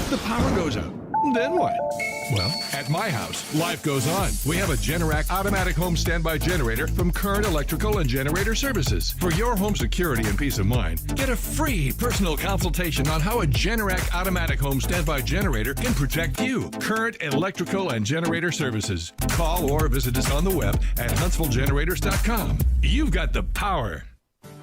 The power goes out. Then what? Well, at my house, life goes on. We have a Generac automatic home standby generator from Current Electrical and Generator Services. For your home security and peace of mind, get a free personal consultation on how a Generac automatic home standby generator can protect you. Current Electrical and Generator Services. Call or visit us on the web at HuntsvilleGenerators.com. You've got the power.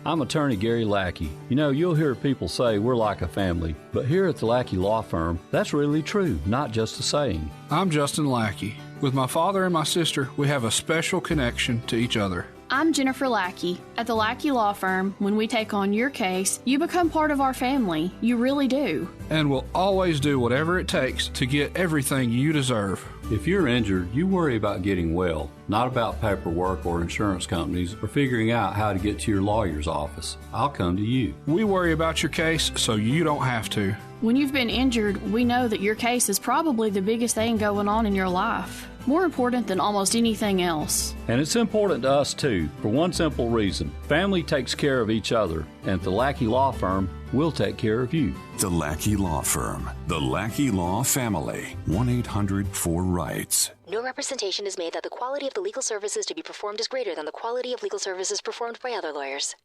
I'm attorney Gary Lackey. You know, you'll hear people say we're like a family, but here at the Lackey Law Firm, that's really true, not just a saying. I'm Justin Lackey. With my father and my sister, we have a special connection to each other. I'm Jennifer Lackey. At the Lackey Law Firm, when we take on your case, you become part of our family. You really do. And we'll always do whatever it takes to get everything you deserve. If you're injured, you worry about getting well, not about paperwork or insurance companies or figuring out how to get to your lawyer's office. I'll come to you. We worry about your case so you don't have to. When you've been injured, we know that your case is probably the biggest thing going on in your life. More important than almost anything else. And it's important to us too, for one simple reason. Family takes care of each other, and at the Lackey Law Firm, we'll take care of you. The Lackey Law Firm. The Lackey Law Family. 1-800-4-RIGHTS. No representation is made that the quality of the legal services to be performed is greater than the quality of legal services performed by other lawyers.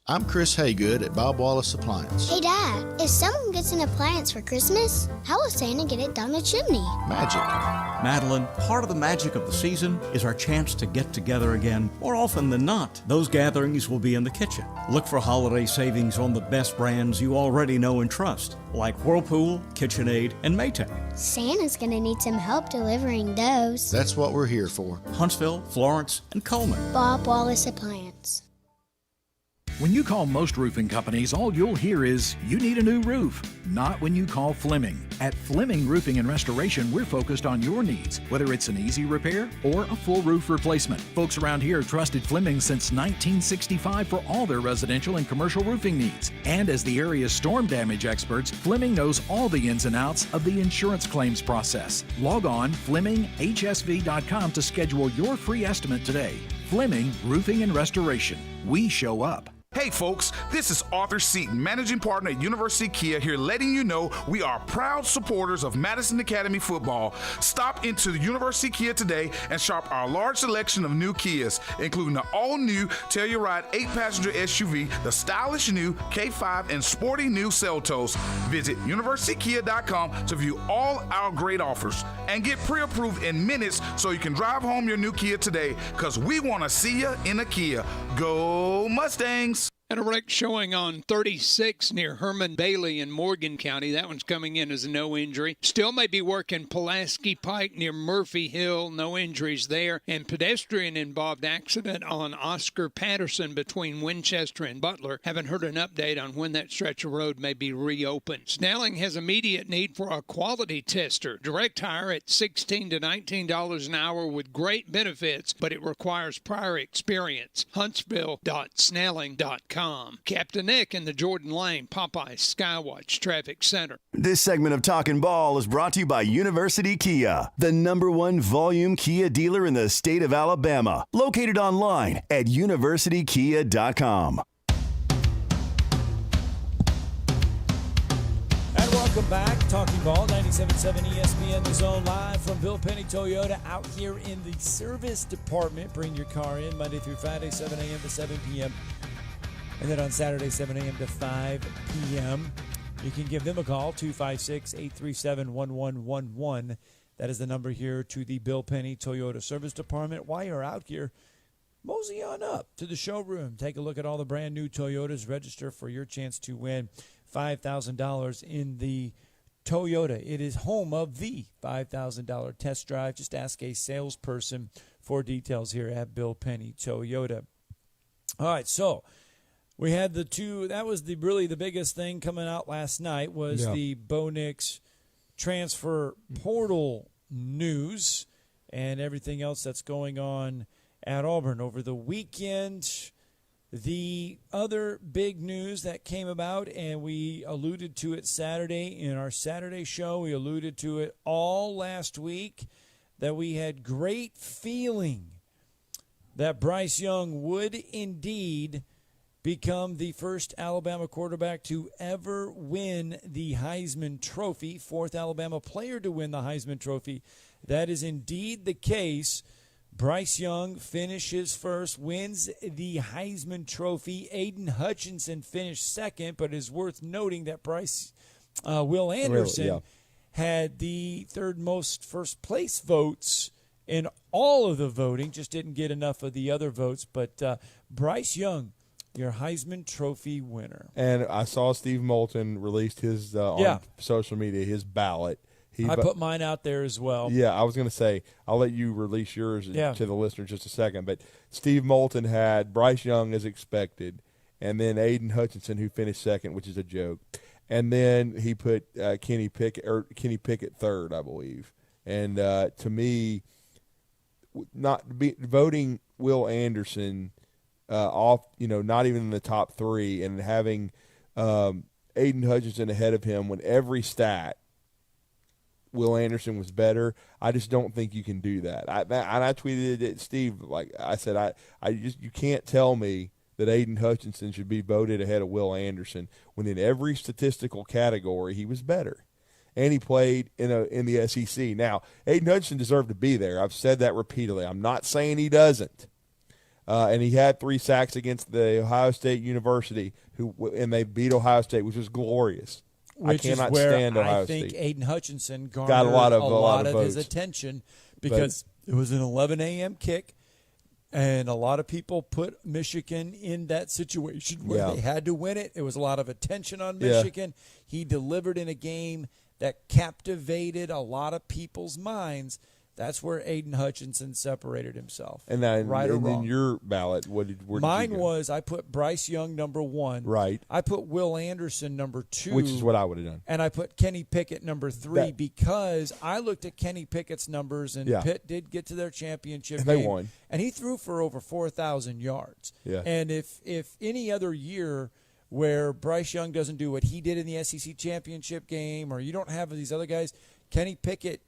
I'm Chris Haygood at Bob Wallace Appliance. Hey, Dad, if someone gets an appliance for Christmas, how will Santa get it down the chimney? Magic. Madeline, part of the magic of the season is our chance to get together again. More often than not, those gatherings will be in the kitchen. Look for holiday savings on the best brands you already know and trust, like Whirlpool, KitchenAid, and Maytag. Santa's gonna need some help delivering those. That's what we're here for. Huntsville, Florence, and Coleman. Bob Wallace Appliance. When you call most roofing companies, all you'll hear is, you need a new roof. Not when you call Fleming. At Fleming Roofing and Restoration, we're focused on your needs, whether it's an easy repair or a full roof replacement. Folks around here have trusted Fleming since 1965 for all their residential and commercial roofing needs. And as the area's storm damage experts, Fleming knows all the ins and outs of the insurance claims process. Log on FlemingHSV.com to schedule your free estimate today. Fleming Roofing and Restoration. We show up. Hey folks, this is Arthur Seaton, Managing Partner at University Kia, here letting you know we are proud supporters of Madison Academy football. Stop into the University Kia today and shop our large selection of new Kias, including the all-new Telluride 8-passenger SUV, the stylish new K5, and sporty new Seltos. Visit universitykia.com to view all our great offers and get pre-approved in minutes so you can drive home your new Kia today, because we want to see you in a Kia. Go Mustangs! And a wreck showing on 36 near Herman Bailey in Morgan County. That one's coming in as a no injury. Still may be working Pulaski Pike near Murphy Hill. No injuries there. And pedestrian involved accident on Oscar Patterson between Winchester and Butler. Haven't heard an update on when that stretch of road may be reopened. Snelling has immediate need for a quality tester. Direct hire at $16 to $19 an hour with great benefits, but it requires prior experience. Huntsville.snelling.com. Captain Nick in the Jordan Lane Popeye Skywatch Traffic Center. This segment of Talkin Ball is brought to you by University Kia, the #1 volume Kia dealer in the state of Alabama. Located online at universitykia.com. And welcome back. Talking Ball, 97.7 ESPN, The Zone, live from Bill Penny Toyota out here in the service department. Bring your car in Monday through Friday, 7 a.m. to 7 p.m. And then on Saturday, 7 a.m. to 5 p.m., you can give them a call, 256-837-1111. That is the number here to the Bill Penny Toyota Service Department. While you're out here, mosey on up to the showroom. Take a look at all the brand new Toyotas. Register for your chance to win $5,000 in the Toyota. It is home of the $5,000 test drive. Just ask a salesperson for details here at Bill Penny Toyota. All right, so we had the two. That was really the biggest thing coming out last night was the Bo Nix transfer portal news and everything else that's going on at Auburn over the weekend. The other big news that came about, and we alluded to it Saturday in our Saturday show, we alluded to it all last week, that we had great feeling that Bryce Young would indeed become the first Alabama quarterback to ever win the Heisman Trophy, fourth Alabama player to win the Heisman Trophy. That is indeed the case. Bryce Young finishes first, wins the Heisman Trophy. Aiden Hutchinson finished second, but it is worth noting that Will Anderson had the third most first place votes in all of the voting, just didn't get enough of the other votes. But Bryce Young, your Heisman Trophy winner. And I saw Steve Moulton released his on social media, his ballot. I put mine out there as well. Yeah, I was going to say, I'll let you release yours to the listener in just a second. But Steve Moulton had Bryce Young as expected, and then Aiden Hutchinson, who finished second, which is a joke. And then he put Kenny Pickett third, I believe. And to me, voting Will Anderson off, not even in the top three, and having Aiden Hutchinson ahead of him when every stat Will Anderson was better. I just don't think you can do that. I tweeted it at Steve, like I said, you can't tell me that Aiden Hutchinson should be voted ahead of Will Anderson when in every statistical category he was better. And he played in the SEC. Now, Aiden Hutchinson deserved to be there. I've said that repeatedly. I'm not saying he doesn't. and he had 3 sacks against the Ohio State University, and they beat Ohio State, which was glorious. Which I cannot is where stand Ohio I think State. Aiden Hutchinson garnered got a lot of his votes. attention because it was an 11 a.m. kick, and a lot of people put Michigan in that situation where they had to win it. It was a lot of attention on Michigan. He delivered in a game that captivated a lot of people's minds. That's where Aiden Hutchinson separated himself. And then, right or wrong. In your ballot, where did Mine you go? was I put Bryce Young number 1. Right. I put Will Anderson number 2. Which is what I would have done. And I put Kenny Pickett number 3 because I looked at Kenny Pickett's numbers, and Pitt did get to their championship and game. they won. And he threw for over 4,000 yards. Yeah. And if any other year where Bryce Young doesn't do what he did in the SEC championship game, or you don't have these other guys, Kenny Pickett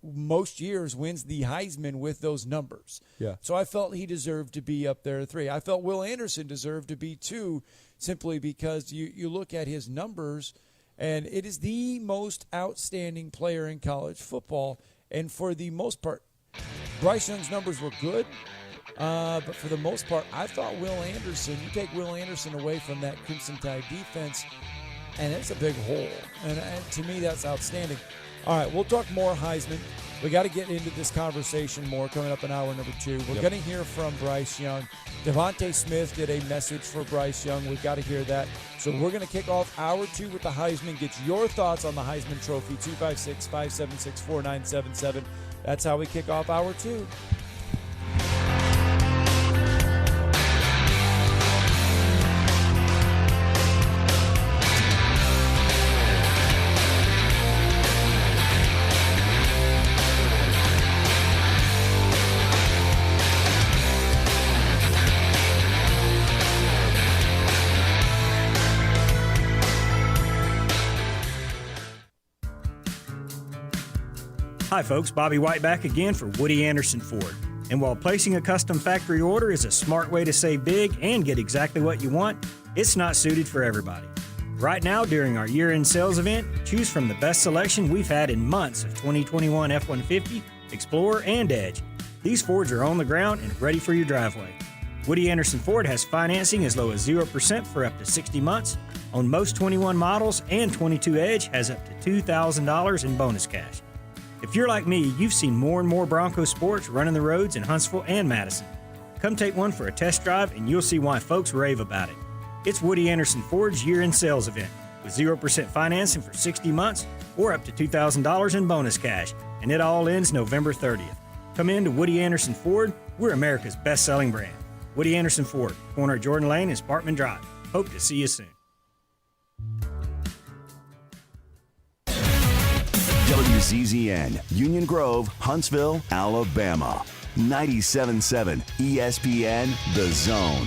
most years wins the Heisman with those numbers. Yeah. So I felt he deserved to be up there at 3. I felt Will Anderson deserved to be 2 simply because you look at his numbers, and it is the most outstanding player in college football. And for the most part, Bryce Young's numbers were good, but for the most part, I thought Will Anderson, you take Will Anderson away from that Crimson Tide defense, and it's a big hole. And to me, that's outstanding. All right, we'll talk more Heisman. We got to get into this conversation more coming up in hour number 2. We're going to hear from Bryce Young. Devontae Smith did a message for Bryce Young. We've got to hear that. So we're going to kick off hour 2 with the Heisman. Get your thoughts on the Heisman Trophy, 256-576-4977. That's how we kick off hour 2. Hi folks, Bobby White back again for Woody Anderson Ford. And while placing a custom factory order is a smart way to save big and get exactly what you want, it's not suited for everybody. Right now, during our year-end sales event, choose from the best selection we've had in months of 2021 F-150, Explorer, and Edge. These Fords are on the ground and ready for your driveway. Woody Anderson Ford has financing as low as 0% for up to 60 months on most 21 models, and 22 Edge has up to $2,000 in bonus cash. If you're like me, you've seen more and more Bronco Sports running the roads in Huntsville and Madison. Come take one for a test drive and you'll see why folks rave about it. It's Woody Anderson Ford's year-end sales event with 0% financing for 60 months or up to $2,000 in bonus cash, and it all ends November 30th. Come in to Woody Anderson Ford. We're America's best-selling brand. Woody Anderson Ford, corner of Jordan Lane and Sparkman Drive. Hope to see you soon. WZZN, Union Grove, Huntsville, Alabama. 97.7 ESPN, The Zone.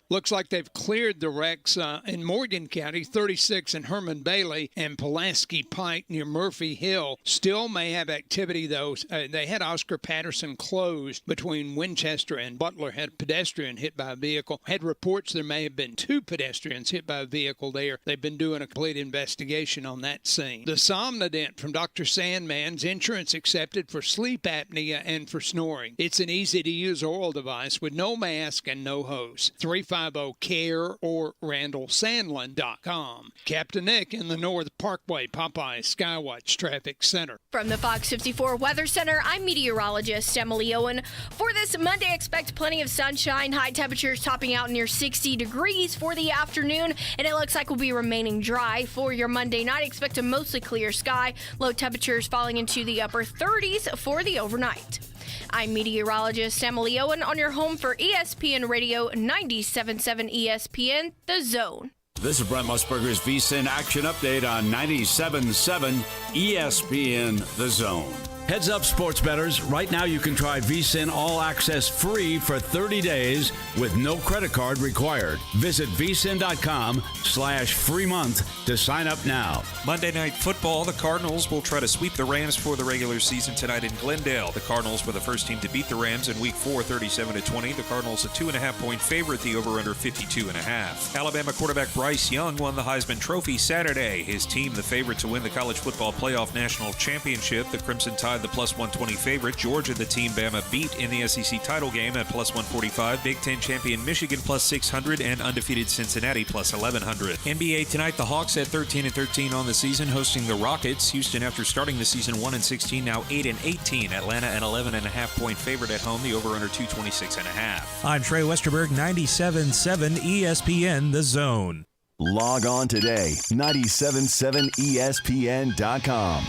Looks like they've cleared the wrecks in Morgan County, 36 in Herman Bailey and Pulaski Pike near Murphy Hill. Still may have activity, though. They had Oscar Patterson closed between Winchester and Butler. Had a pedestrian hit by a vehicle. Had reports there may have been 2 pedestrians hit by a vehicle there. They've been doing a complete investigation on that scene. The Somnodent from Dr. Sandman's insurance accepted for sleep apnea and for snoring. It's an easy-to-use oral device with no mask and no hose. 350-CARE or RandallSandlin.com. Captain Nick in the North Parkway, Popeye Skywatch Traffic Center. From the Fox 54 Weather Center, I'm meteorologist Emily Owen. For this Monday, expect plenty of sunshine, high temperatures topping out near 60 degrees for the afternoon, and it looks like we'll be remaining dry for your Monday night. Expect a mostly clear sky, low temperatures falling into the upper 30s for the overnight. I'm meteorologist Emily Owen on your home for ESPN Radio 97.7 ESPN, The Zone. This is Brent Musburger's VSiN Action Update on 97.7 ESPN, The Zone. Heads up, sports bettors. Right now you can try VSiN All Access free for 30 days with no credit card required. Visit vsin.com/free month to sign up now. Monday Night Football, the Cardinals will try to sweep the Rams for the regular season tonight in Glendale. The Cardinals were the first team to beat the Rams in Week 4, 37-20. The Cardinals a 2.5-point favorite, the over-under 52.5. Alabama quarterback Bryce Young won the Heisman Trophy Saturday. His team the favorite to win the college football playoff national championship. The Crimson Tide 135, the plus 120 favorite. Georgia, the team Bama beat in the SEC title game at plus 145. Big Ten champion Michigan plus 600 and undefeated Cincinnati plus 1100. NBA tonight, the Hawks at 13-13 on the season, hosting the Rockets. Houston, after starting the season 1-16, now 8-18. Atlanta, an 11.5-point favorite at home. The over/under 226.5. I'm Trey Westerberg, 97.7 ESPN, The Zone. Log on today, 977ESPN.com.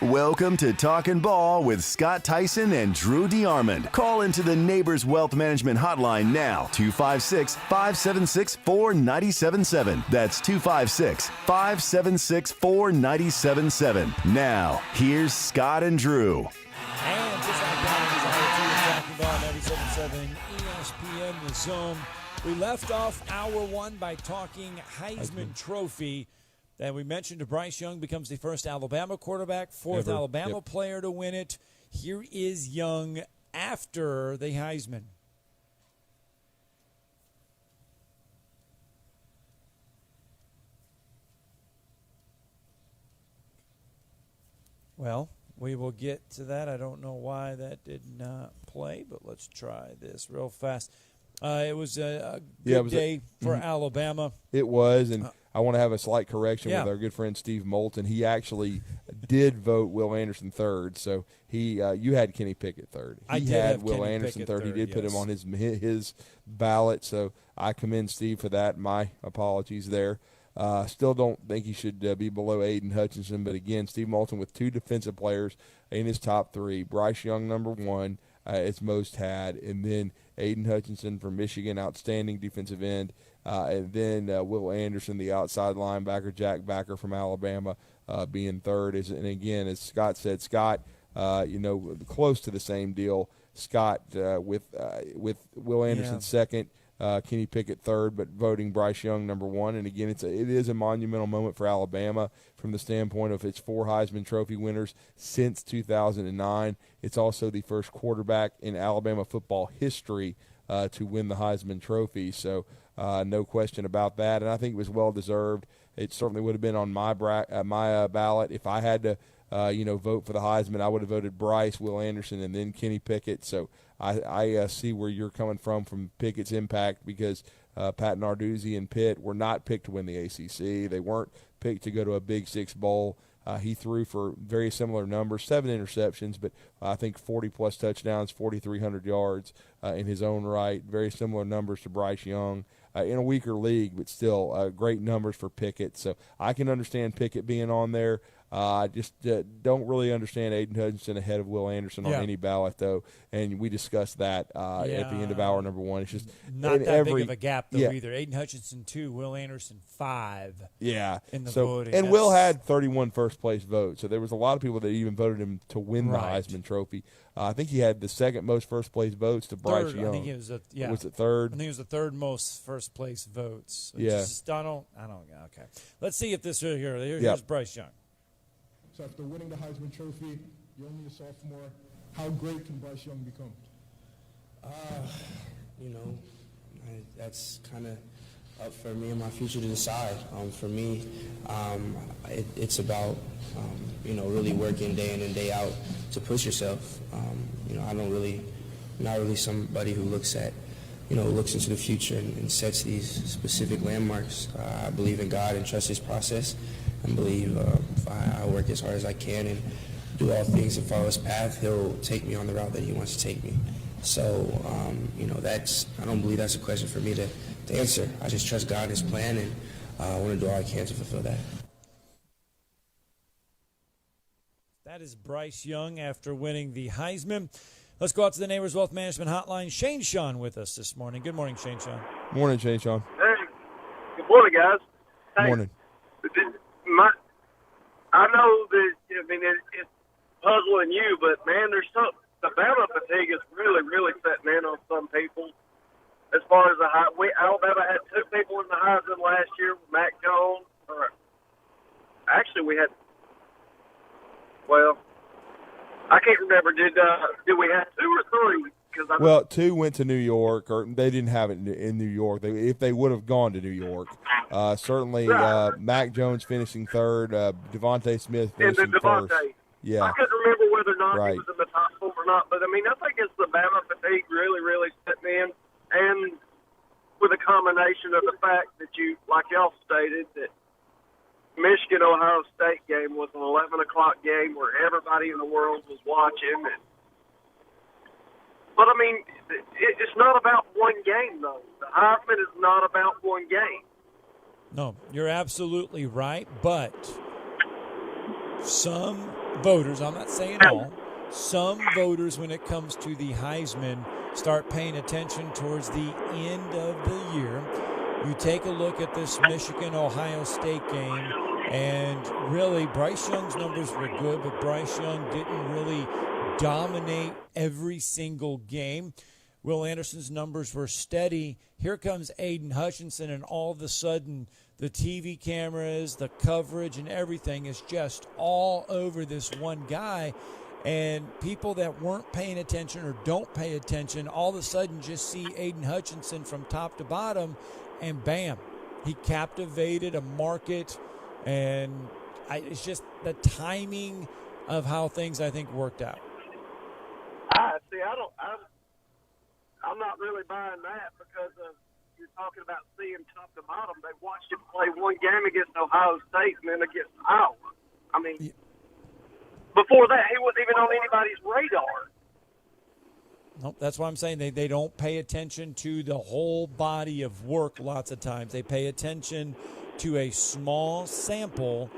Welcome to Talkin Ball with Scott Theisen and Drew DeArmond. Call into the Neighbors Wealth Management Hotline now, 256-576-4977. That's 256-576-4977. Now, here's Scott and Drew. And just like that, Talkin Ball, 97.7 ESPN, The Zone. We left off hour one by talking Heisman Trophy. That we mentioned Bryce Young becomes the first Alabama quarterback, fourth Alabama player to win it. Here is Young after the Heisman. Well, we will get to that. I don't know why that did not play, but let's try this real fast. It was a good day for Alabama. It was, and I want to have a slight correction with our good friend Steve Moulton. He actually did vote Will Anderson third, so you had Kenny Pickett third. He had Will Anderson third. He did put him on his ballot, so I commend Steve for that. My apologies there. Still don't think he should be below Aiden Hutchinson, but again, Steve Moulton with two defensive players in his top three. Bryce Young, number one, as most had, and then Aiden Hutchinson from Michigan, outstanding defensive end, and then Will Anderson, the outside linebacker, Jack Backer from Alabama, being third. And again, as Scott said, close to the same deal. Scott with Will Anderson second, Kenny Pickett third, but voting Bryce Young number one. And again, it is a monumental moment for Alabama from the standpoint of its 4 Heisman Trophy winners since 2009. It's also the first quarterback in Alabama football history to win the Heisman Trophy. So no question about that, and I think it was well deserved. It certainly would have been on my ballot if I had to. Vote for the Heisman. I would have voted Bryce, Will Anderson, and then Kenny Pickett. So I see where you're coming from Pickett's impact, because Pat Narduzzi and Pitt were not picked to win the ACC. They weren't picked to go to a Big Six bowl. He threw for very similar numbers, 7 interceptions, but I think 40-plus touchdowns, 4,300 yards in his own right. Very similar numbers to Bryce Young. In a weaker league, but still great numbers for Pickett. So I can understand Pickett being on there. I just don't really understand Aiden Hutchinson ahead of Will Anderson on any ballot, though, and we discussed that at the end of hour number one. It's just not that big of a gap, though, either. Aiden Hutchinson 2, Will Anderson 5. Yeah, in the voting. And Will had 31 first-place votes, so there was a lot of people that even voted him to win the Heisman Trophy. I think he had the second most first-place votes to Bryce Young. I think it was Was it third? I think it was the third most first-place votes. Yeah. I don't. Okay. Let's see if this right here. Here's Bryce Young. So after winning the Heisman Trophy, you're only a sophomore. How great can Bryce Young become? That's kind of up for me and my future to decide. For me, it's about, really working day in and day out to push yourself. I'm not really somebody who looks into the future and sets these specific landmarks. I believe in God and trust His process. I believe if I work as hard as I can and do all things and follow His path, He'll take me on the route that He wants to take me. So, I don't believe that's a question for me to answer. I just trust God and His plan, and I want to do all I can to fulfill that. That is Bryce Young after winning the Heisman. Let's go out to the Neighbors Wealth Management Hotline. Shane Sean with us this morning. Good morning, Shane Sean. Morning, Shane Sean. Hey, good morning, guys. Hey, morning. I know that, it's puzzling you, but, man, the Bama fatigue is really, really setting in on some people. As far as Alabama had 2 people in the Heisman last year, Mac Jones. Actually, we had, I can't remember. Did we have 2 or 3? Well, 2 went to New York, or they didn't have it in New York. If they would have gone to New York, certainly Mac Jones finishing third, Devontae Smith finishing first. Yeah. I couldn't remember whether or not Right. he was in the top 4 or not, but I mean, I think it's the Bama fatigue really setting in, and with a combination of the fact that you, like y'all stated, that Michigan-Ohio State game was an 11 o'clock game where everybody in the world was watching. But, I mean, it's not about one game, though. The Heisman is not about one game. No, you're absolutely right, but some voters, I'm not saying all, some voters when it comes to the Heisman start paying attention towards the end of the year. You take a look at this Michigan-Ohio State game, and really Bryce Young's numbers were good, but Bryce Young didn't really dominate every single game. Will Anderson's numbers were steady. Here comes Aiden Hutchinson, and all of a sudden the TV cameras, the coverage, and everything is just all over this one guy. And people that weren't paying attention or don't pay attention all of a sudden just see Aiden Hutchinson from top to bottom, and bam, he captivated a market. And it's just the timing of how things, I think, worked out. I'm not really buying that because you're talking about seeing top to bottom. They watched him play one game against Ohio State and then against Iowa. I mean, before that, he wasn't even on anybody's radar. Nope, that's why I'm saying they don't pay attention to the whole body of work lots of times. They pay attention to a small sample,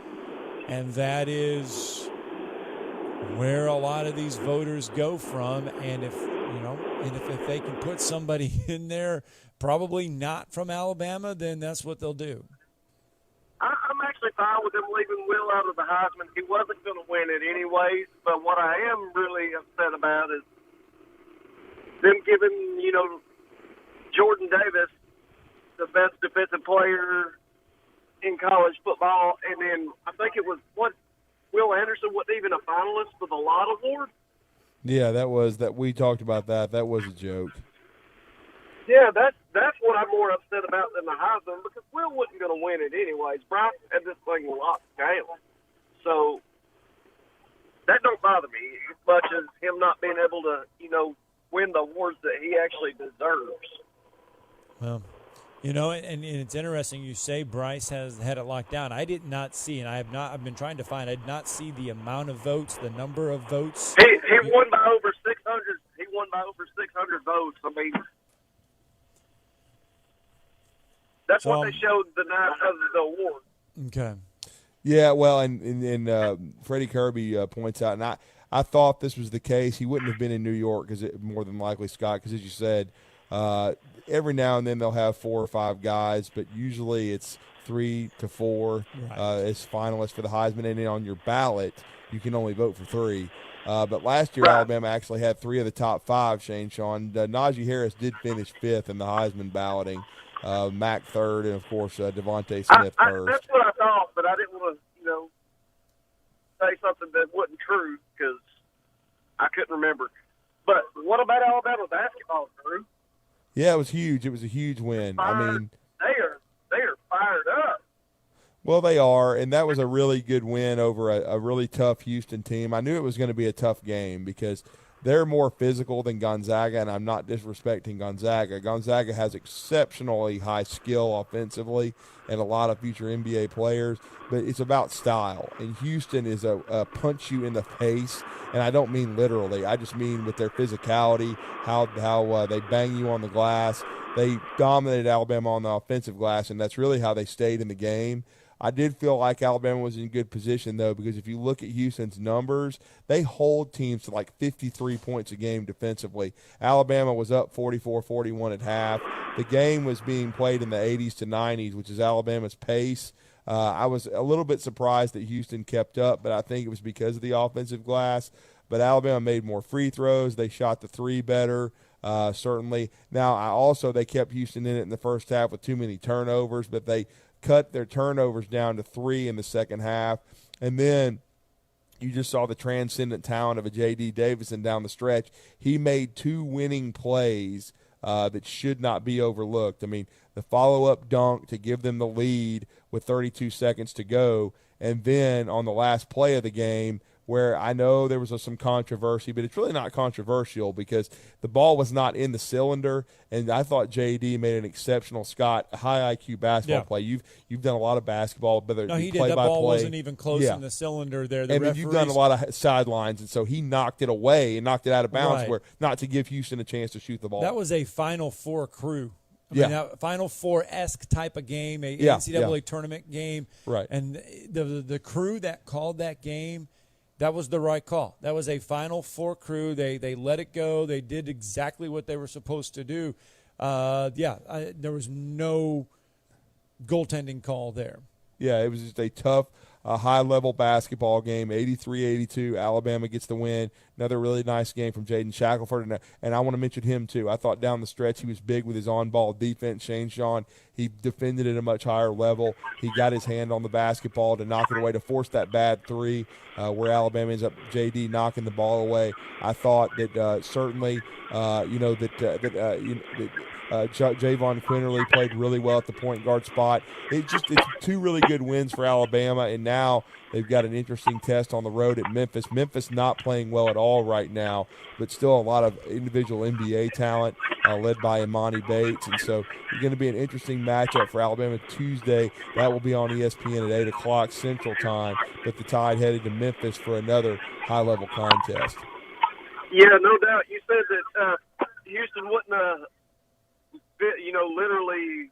and that is where a lot of these voters go from. And if they can put somebody in there, probably not from Alabama, then that's what they'll do. I'm actually fine with them leaving Will out of the Heisman. He wasn't going to win it anyways, but what I am really upset about is them giving, Jordan Davis the best defensive player in college football, and then I think it was Will Anderson wasn't even a finalist for the Lott Award. Yeah, we talked about that. That was a joke. Yeah, that's what I'm more upset about than the Heisman, because Will wasn't going to win it anyways. Bryce had this thing locked down. So that don't bother me as much as him not being able to, win the awards that he actually deserves. Well, and it's interesting you say Bryce has had it locked down. I did not see, and I've been trying to find, I did not see the amount of votes, the number of votes. He won by over 600. He won by over 600 votes. I mean, that's what they showed the night of the award. Okay. Yeah, well, and Freddie Kirby points out, and I thought this was the case. He wouldn't have been in New York, more than likely, Scott, because as you said, every now and then they'll have 4 or 5 guys, but usually it's 3 to 4 as finalists for the Heisman. And then on your ballot, you can only vote for 3. But last year, Alabama actually had 3 of the top 5, Sean. Najee Harris did finish 5th in the Heisman balloting. Mac 3rd, and, of course, Devontae Smith 1st. That's what I thought, but I didn't want to, say something that wasn't true because I couldn't remember. But what about Alabama basketball, Drew? Yeah, it was huge. It was a huge win. I mean, they are fired up. Well, they are, and that was a really good win over a really tough Houston team. I knew it was going to be a tough game because they're more physical than Gonzaga, and I'm not disrespecting Gonzaga. Gonzaga has exceptionally high skill offensively and a lot of future NBA players, but it's about style. And Houston is a punch you in the face, and I don't mean literally. I just mean with their physicality, how they bang you on the glass. They dominated Alabama on the offensive glass, and that's really how they stayed in the game. I did feel like Alabama was in good position, though, because if you look at Houston's numbers, they hold teams to like 53 points a game defensively. Alabama was up 44-41 at half. The game was being played in the 80s to 90s, which is Alabama's pace. I was a little bit surprised that Houston kept up, but I think it was because of the offensive glass. But Alabama made more free throws. They shot the 3 better, certainly. Now, they kept Houston in it in the first half with too many turnovers, but they cut their turnovers down to 3 in the second half. And then You just saw the transcendent talent of a J.D. Davison down the stretch. He made 2 winning plays that should not be overlooked. I mean, the follow-up dunk to give them the lead with 32 seconds to go, and then on the last play of the game, where I know there was some controversy, but it's really not controversial because the ball was not in the cylinder, and I thought J.D. made an exceptional high IQ basketball play. You've done a lot of basketball, but no, he did. That ball wasn't even close in the cylinder there. And you've done a lot of sidelines, and so he knocked it away and knocked it out of bounds, where not to give Houston a chance to shoot the ball. That was a Final Four crew. I mean, a Final Four-esque type of game, a NCAA tournament game. Right. And the crew that called that game, that was the right call. That was a Final Four crew. They let it go. They did exactly what they were supposed to do. There was no goaltending call there. Yeah, it was just a tough, high-level basketball game, 83-82. Alabama gets the win. Another really nice game from Jaden Shackelford. And I want to mention him, too. I thought down the stretch he was big with his on-ball defense. Shane Sean, he defended at a much higher level. He got his hand on the basketball to knock it away, to force that bad three where Alabama ends up J.D. knocking the ball away. I thought that certainly, Javon Quinterly played really well at the point guard spot. It's 2 really good wins for Alabama, and now they've got an interesting test on the road at Memphis. Memphis not playing well at all right now, but still a lot of individual NBA talent led by Imani Bates, and so it's going to be an interesting matchup for Alabama Tuesday. That will be on ESPN at 8 o'clock Central Time, but the Tide headed to Memphis for another high-level contest. Yeah, no doubt. You said that Houston wouldn't literally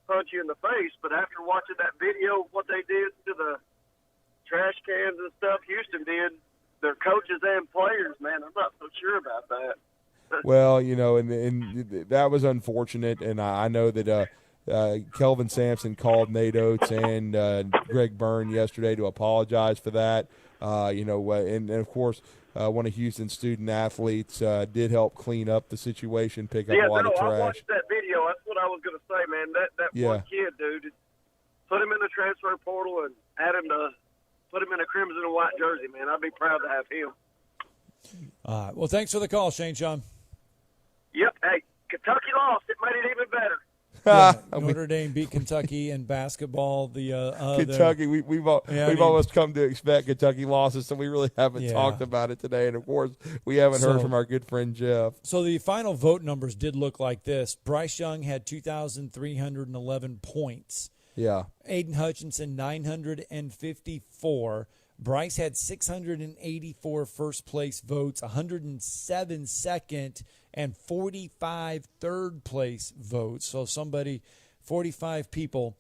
punch you in the face, but after watching that video of what they did to the trash cans and stuff Houston did, their coaches and players, man, I'm not so sure about that. Well, and that was unfortunate, and I know that Kelvin Sampson called Nate Oates and Greg Byrne yesterday to apologize for that. And of course, one of Houston's student athletes did help clean up the situation, pick up a lot of trash. I watched that video. That's what I was going to say, man. That one kid, dude, put him in the transfer portal and had him to put him in a crimson and white jersey, man. I'd be proud to have him. Well, thanks for the call, Shane Sean. Yep. Hey, Kentucky lost. It made it even better. Notre Dame beat Kentucky in basketball. Kentucky, we've almost come to expect Kentucky losses, so we really haven't talked about it today. And, of course, we haven't heard from our good friend Jeff. So the final vote numbers did look like this. Bryce Young had 2,311 points. Yeah. Aiden Hutchinson, 954. Bryce had 684 first-place votes, 107 second, and 45 third-place votes. So 45 people,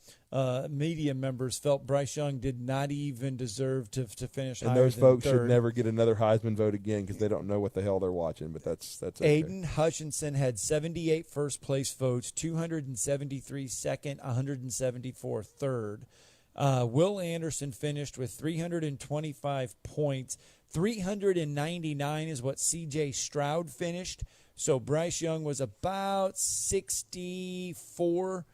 media members, felt Bryce Young did not even deserve to finish higher than third. And those folks should never get another Heisman vote again because they don't know what the hell they're watching, but that's okay. Aiden Hutchinson had 78 first-place votes, 273 second, 174 third. Will Anderson finished with 325 points. 399 is what C.J. Stroud finished. So Bryce Young was about 74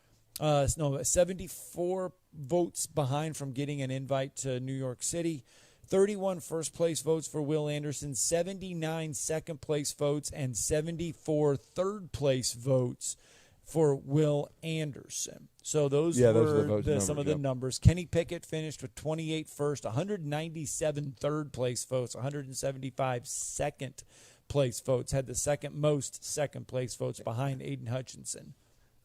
votes behind from getting an invite to New York City. 31 first-place votes for Will Anderson, 79 second-place votes, and 74 third-place votes for Will Anderson. So those were some of the numbers. Kenny Pickett finished with 28 first, 197 third-place votes, 175 second-place votes, had the second most second-place votes behind Aiden Hutchinson.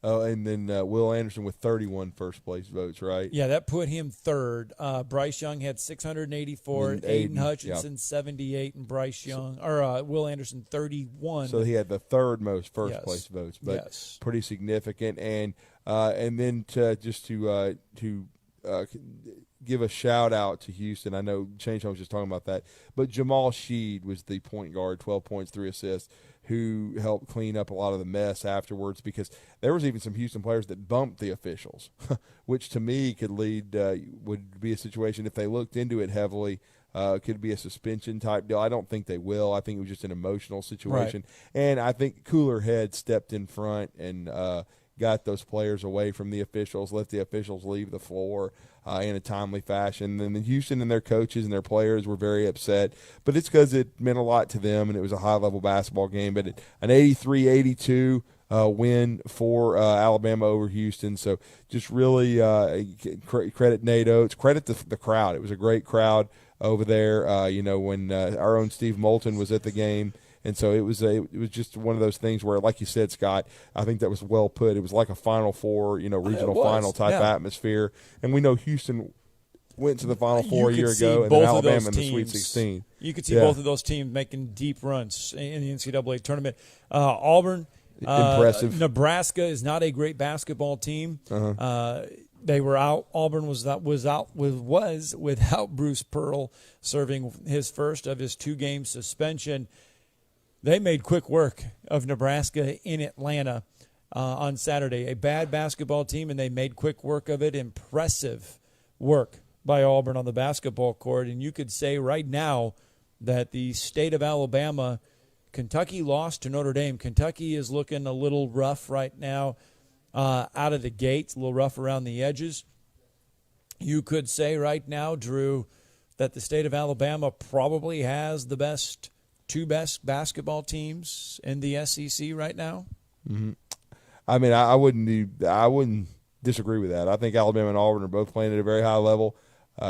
Oh, and then Will Anderson with 31 first-place votes, right? Yeah, that put him third. Bryce Young had 684, Aiden Hutchinson 78, and Will Anderson 31. So he had the third most first-place votes, but pretty significant. And then to give a shout-out to Houston. I know Shane was just talking about that, but Jamal Sheed was the point guard, 12 points, 3 assists, who helped clean up a lot of the mess afterwards because there was even some Houston players that bumped the officials, which to me would be a situation if they looked into it heavily. Could be a suspension type deal. I don't think they will. I think it was just an emotional situation. Right. And I think cooler heads stepped in front and got those players away from the officials, let the officials leave the floor in a timely fashion. And then Houston and their coaches and their players were very upset, but it's because it meant a lot to them, and it was a high-level basketball game. But an 83-82 win for Alabama over Houston. So just really credit Nate Oates, credit the crowd. It was a great crowd over there. When our own Steve Moulton was at the game. And so it was just one of those things where, like you said, Scott, I think that was well put. It was like a Final Four, regional final type atmosphere. And we know Houston went to the Final Four a year ago, and then Alabama in the Sweet 16. You could see both of those teams making deep runs in the NCAA tournament. Auburn, impressive. Nebraska is not a great basketball team. They were out. Auburn was without Bruce Pearl, serving his first of his 2-game suspension. They made quick work of Nebraska in Atlanta on Saturday. A bad basketball team, and they made quick work of it. Impressive work by Auburn on the basketball court. And you could say right now that the state of Alabama, Kentucky lost to Notre Dame. Kentucky is looking a little rough right now out of the gates, a little rough around the edges. You could say right now, Drew, that the state of Alabama probably has the two best basketball teams in the SEC right now. Mm-hmm. I mean, I wouldn't disagree with that. I think Alabama and Auburn are both playing at a very high level.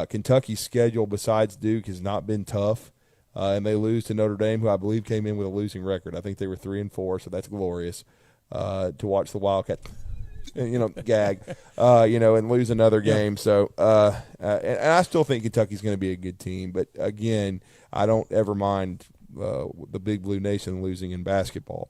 Kentucky's schedule, besides Duke, has not been tough, and they lose to Notre Dame, who I believe came in with a losing record. I think they were 3-4, so that's glorious to watch the Wildcats. Gag, and lose another game. So, and I still think Kentucky's going to be a good team. But again, I don't ever mind the Big Blue Nation losing in basketball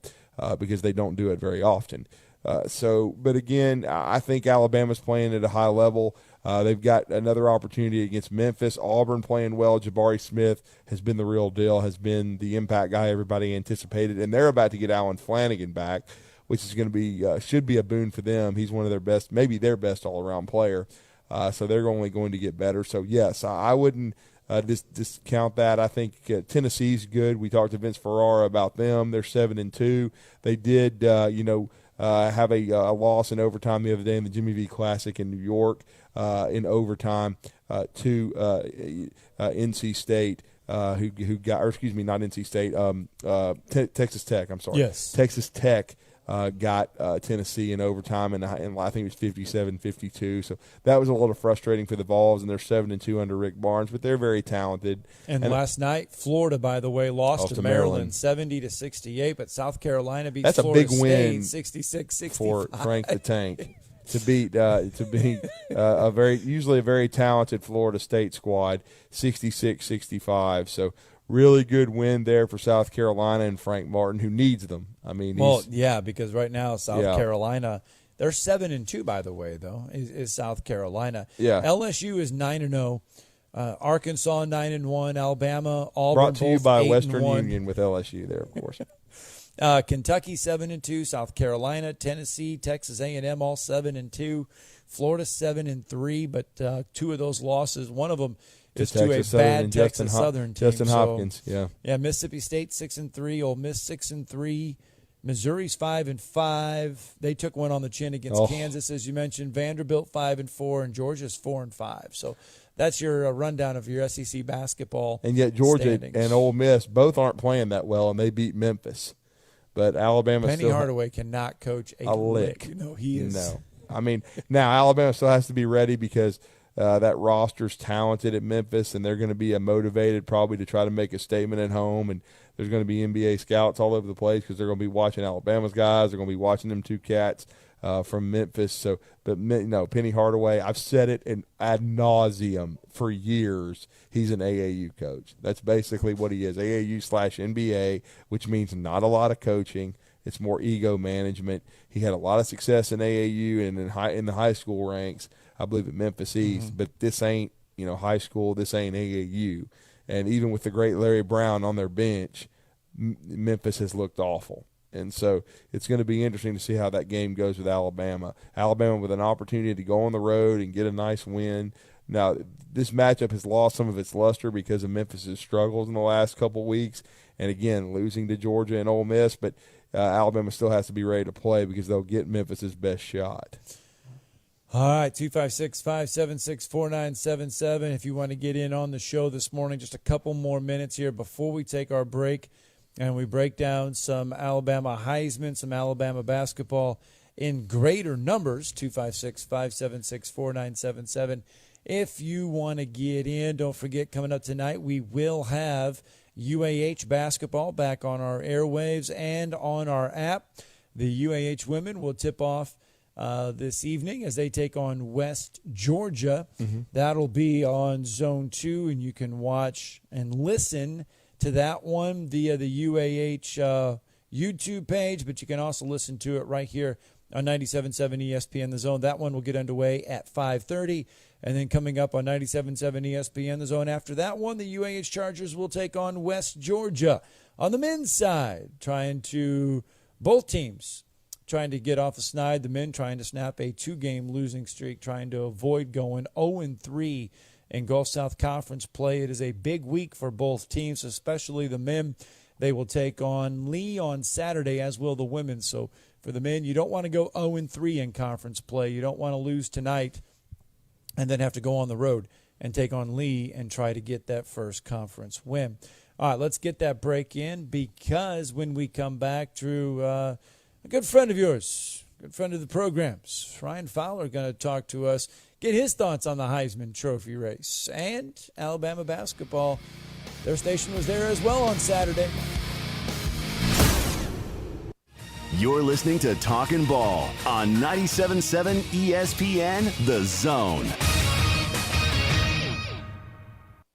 because they don't do it very often. But again, I think Alabama's playing at a high level. They've got another opportunity against Memphis. Auburn playing well. Jabari Smith has been the real deal, has been the impact guy everybody anticipated, and they're about to get Alan Flanagan back, which is going to be should be a boon for them. He's one of their best, maybe their best all-around player. So they're only going to get better. So, yes, I wouldn't discount that. I think Tennessee's good. We talked to Vince Ferrara about them. They're 7-2. They did, have a loss in overtime the other day in the Jimmy V Classic in New York in overtime to NC State. Who got, or excuse me, not NC State, Texas Tech. I'm sorry. Yes. Texas Tech got Tennessee in overtime, and I think it was 57-52. So that was a little frustrating for the Vols, and they're 7-2 under Rick Barnes, but they're very talented. And last night, Florida, by the way, lost to Maryland 70-68, but South Carolina beat Florida State 66-65 for Frank the Tank to beat usually a very talented Florida State squad 66-65. So really good win there for South Carolina and Frank Martin, who needs them. I mean, because right now South Carolina, they're 7-2, by the way, though, is South Carolina. Yeah. LSU is 9-0. Arkansas 9-1. Alabama, Auburn, brought to you by 8-1. Western Union with LSU there, of course. Kentucky 7-2. South Carolina, Tennessee, Texas A&M all 7-2. Florida 7-3, but two of those losses, one of them is to a bad Texas Southern team. Justin Hopkins, yeah. Mississippi State 6-3, Ole Miss 6-3, Missouri's 5-5. They took one on the chin against Kansas, as you mentioned. Vanderbilt 5-4, and Georgia's 4-5. So that's your rundown of your SEC basketball. And yet Georgia standings. and Ole Miss both aren't playing that well, and they beat Memphis. But Alabama Penny Hardaway cannot coach a lick. He is. No. I mean, now Alabama still has to be ready because that roster's talented at Memphis, and they're going to be motivated probably to try to make a statement at home. And there's going to be NBA scouts all over the place because they're going to be watching Alabama's guys. They're going to be watching them two cats from Memphis. So, but no, Penny Hardaway, I've said it ad nauseum for years. He's an AAU coach. That's basically what he is, AAU/NBA, which means not a lot of coaching. It's more ego management. He had a lot of success in AAU and in the high school ranks, I believe at Memphis East, but this ain't high school. This ain't AAU. And even with the great Larry Brown on their bench, Memphis has looked awful. And so it's going to be interesting to see how that game goes with Alabama. Alabama with an opportunity to go on the road and get a nice win. Now, this matchup has lost some of its luster because of Memphis's struggles in the last couple weeks. And, again, losing to Georgia and Ole Miss. But Alabama still has to be ready to play because they'll get Memphis's best shot. All right, 256-576-4977. If you want to get in on the show this morning, just a couple more minutes here before we take our break and we break down some Alabama Heisman, some Alabama basketball in greater numbers, 256-576-4977. If you want to get in, don't forget, coming up tonight, we will have UAH basketball back on our airwaves and on our app. The UAH women will tip off this evening as they take on West Georgia. That'll be on Zone 2, and you can watch and listen to that one via the UAH YouTube page, but you can also listen to it right here on 97.7 ESPN The Zone. That one will get underway at 5:30, and then coming up on 97.7 ESPN The Zone after that one, the UAH Chargers will take on West Georgia. On the men's side, both teams trying to get off the snide. The men trying to snap a 2-game losing streak, trying to avoid going 0-3 in Gulf South Conference play. It is a big week for both teams, especially the men. They will take on Lee on Saturday, as will the women. So for the men, you don't want to go 0-3 in conference play. You don't want to lose tonight and then have to go on the road and take on Lee and try to get that first conference win. All right, let's get that break in, because when we come back, Drew, a good friend of yours, good friend of the programs, Ryan Fowler, going to talk to us, get his thoughts on the Heisman Trophy race and Alabama basketball. Their station was there as well on Saturday. You're listening to Talkin Ball on 97.7 ESPN The Zone.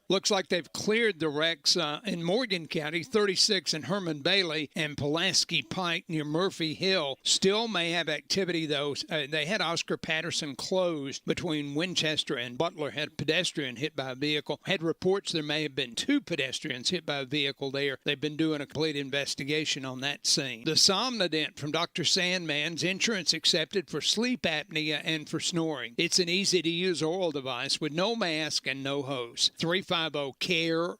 Looks like they've cleared the wrecks in Morgan County, 36 in Herman Bailey and Pulaski Pike near Murphy Hill. Still may have activity, though. They had Oscar Patterson closed between Winchester and Butler, had a pedestrian hit by a vehicle. Had reports there may have been 2 pedestrians hit by a vehicle there. They've been doing a complete investigation on that scene. The Somnodent from Dr. Sandman's, insurance accepted for sleep apnea and for snoring. It's an easy-to-use oral device with no mask and no hose. 350-CARE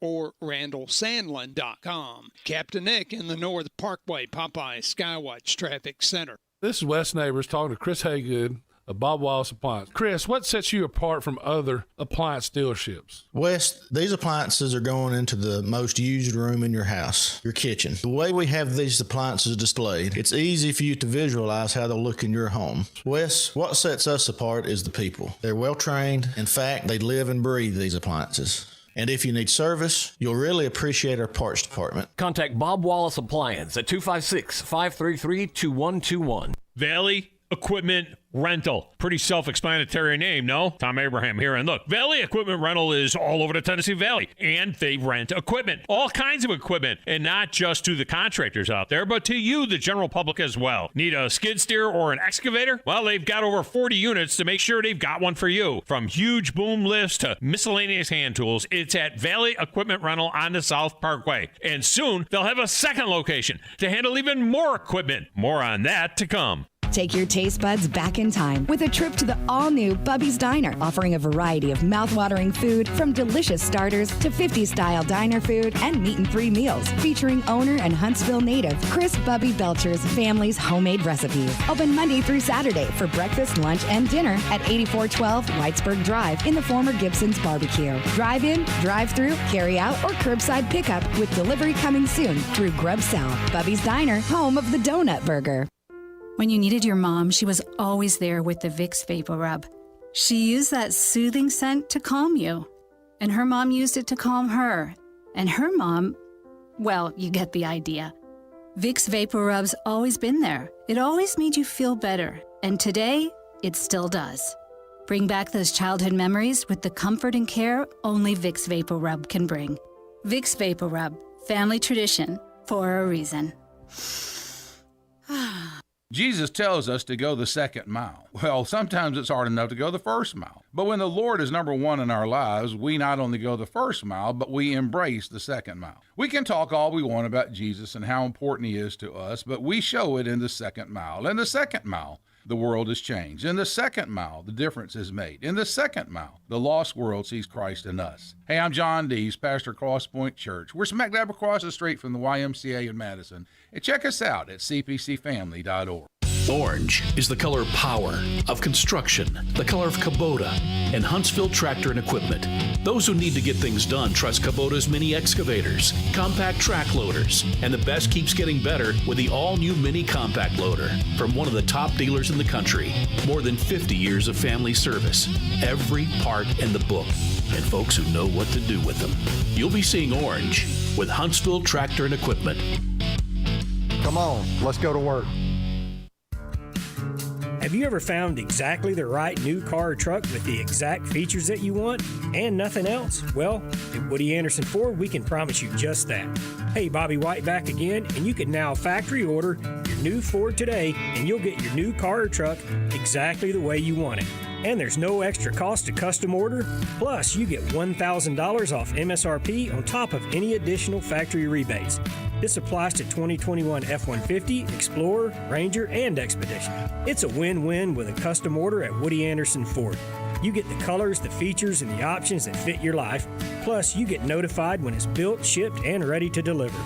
or RandallSandlin.com. Captain Nick in the North Parkway, Popeye Skywatch Traffic Center. This is Wes Neighbors talking to Chris Haygood of Bob Wallace Appliance. Chris, what sets you apart from other appliance dealerships? Wes, these appliances are going into the most used room in your house, your kitchen. The way we have these appliances displayed, it's easy for you to visualize how they'll look in your home. Wes, what sets us apart is the people. They're well trained. In fact, they live and breathe these appliances. And if you need service, you'll really appreciate our parts department. Contact Bob Wallace Appliance at 256-533-2121. Valley Equipment Rental. Pretty self-explanatory name, no? Tom Abraham here. And look, Valley Equipment Rental is all over the Tennessee Valley, and they rent equipment, all kinds of equipment, and not just to the contractors out there, but to you, the general public, as well. Need a skid steer or an excavator? Well, they've got over 40 units to make sure they've got one for you. From huge boom lifts to miscellaneous hand tools, it's at Valley Equipment Rental on the South Parkway. And soon, they'll have a second location to handle even more equipment. More on that to come. Take your taste buds back in time with a trip to the all-new Bubby's Diner, offering a variety of mouth-watering food from delicious starters to 50s-style diner food and meat-and-free meals, featuring owner and Huntsville native Chris Bubby Belcher's family's homemade recipes. Open Monday through Saturday for breakfast, lunch, and dinner at 8412 Whitesburg Drive in the former Gibson's Barbecue. Drive-in, drive-through, carry-out, or curbside pickup with delivery coming soon through Grub South. Bubby's Diner, home of the Donut Burger. When you needed your mom, she was always there with the Vicks Vapor Rub. She used that soothing scent to calm you. And her mom used it to calm her. And her mom, well, you get the idea. Vicks Vapor Rub's always been there. It always made you feel better. And today, it still does. Bring back those childhood memories with the comfort and care only Vicks Vapor Rub can bring. Vicks Vapor Rub, family tradition for a reason. Jesus tells us to go the second mile. Well, sometimes it's hard enough to go the first mile. But when the Lord is number one in our lives, we not only go the first mile, but we embrace the second mile. We can talk all we want about Jesus and how important he is to us, but we show it in the second mile. And the second mile the world is changed. In the second mile, the difference is made. In the second mile, the lost world sees Christ in us. Hey, I'm John Dees, pastor of Cross Point Church. We're smack dab across the street from the YMCA in Madison. And check us out at cpcfamily.org. Orange is the color power of construction, the color of Kubota and Huntsville Tractor and Equipment. Those who need to get things done trust Kubota's mini excavators, compact track loaders, and the best keeps getting better with the all-new mini compact loader from one of the top dealers in the country. More than 50 years of family service, every part in the book, and folks who know what to do with them. You'll be seeing orange with Huntsville Tractor and Equipment. Come on, let's go to work. Have you ever found exactly the right new car or truck with the exact features that you want and nothing else? Well, at Woody Anderson Ford, we can promise you just that. Hey, Bobby White back again, and you can now factory order your new Ford today, and you'll get your new car or truck exactly the way you want it. And there's no extra cost to custom order. Plus, you get $1,000 off MSRP on top of any additional factory rebates. This applies to 2021 F-150, Explorer, Ranger, and Expedition. It's a win-win with a custom order at Woody Anderson Ford. You get the colors, the features, and the options that fit your life. Plus, you get notified when it's built, shipped, and ready to deliver.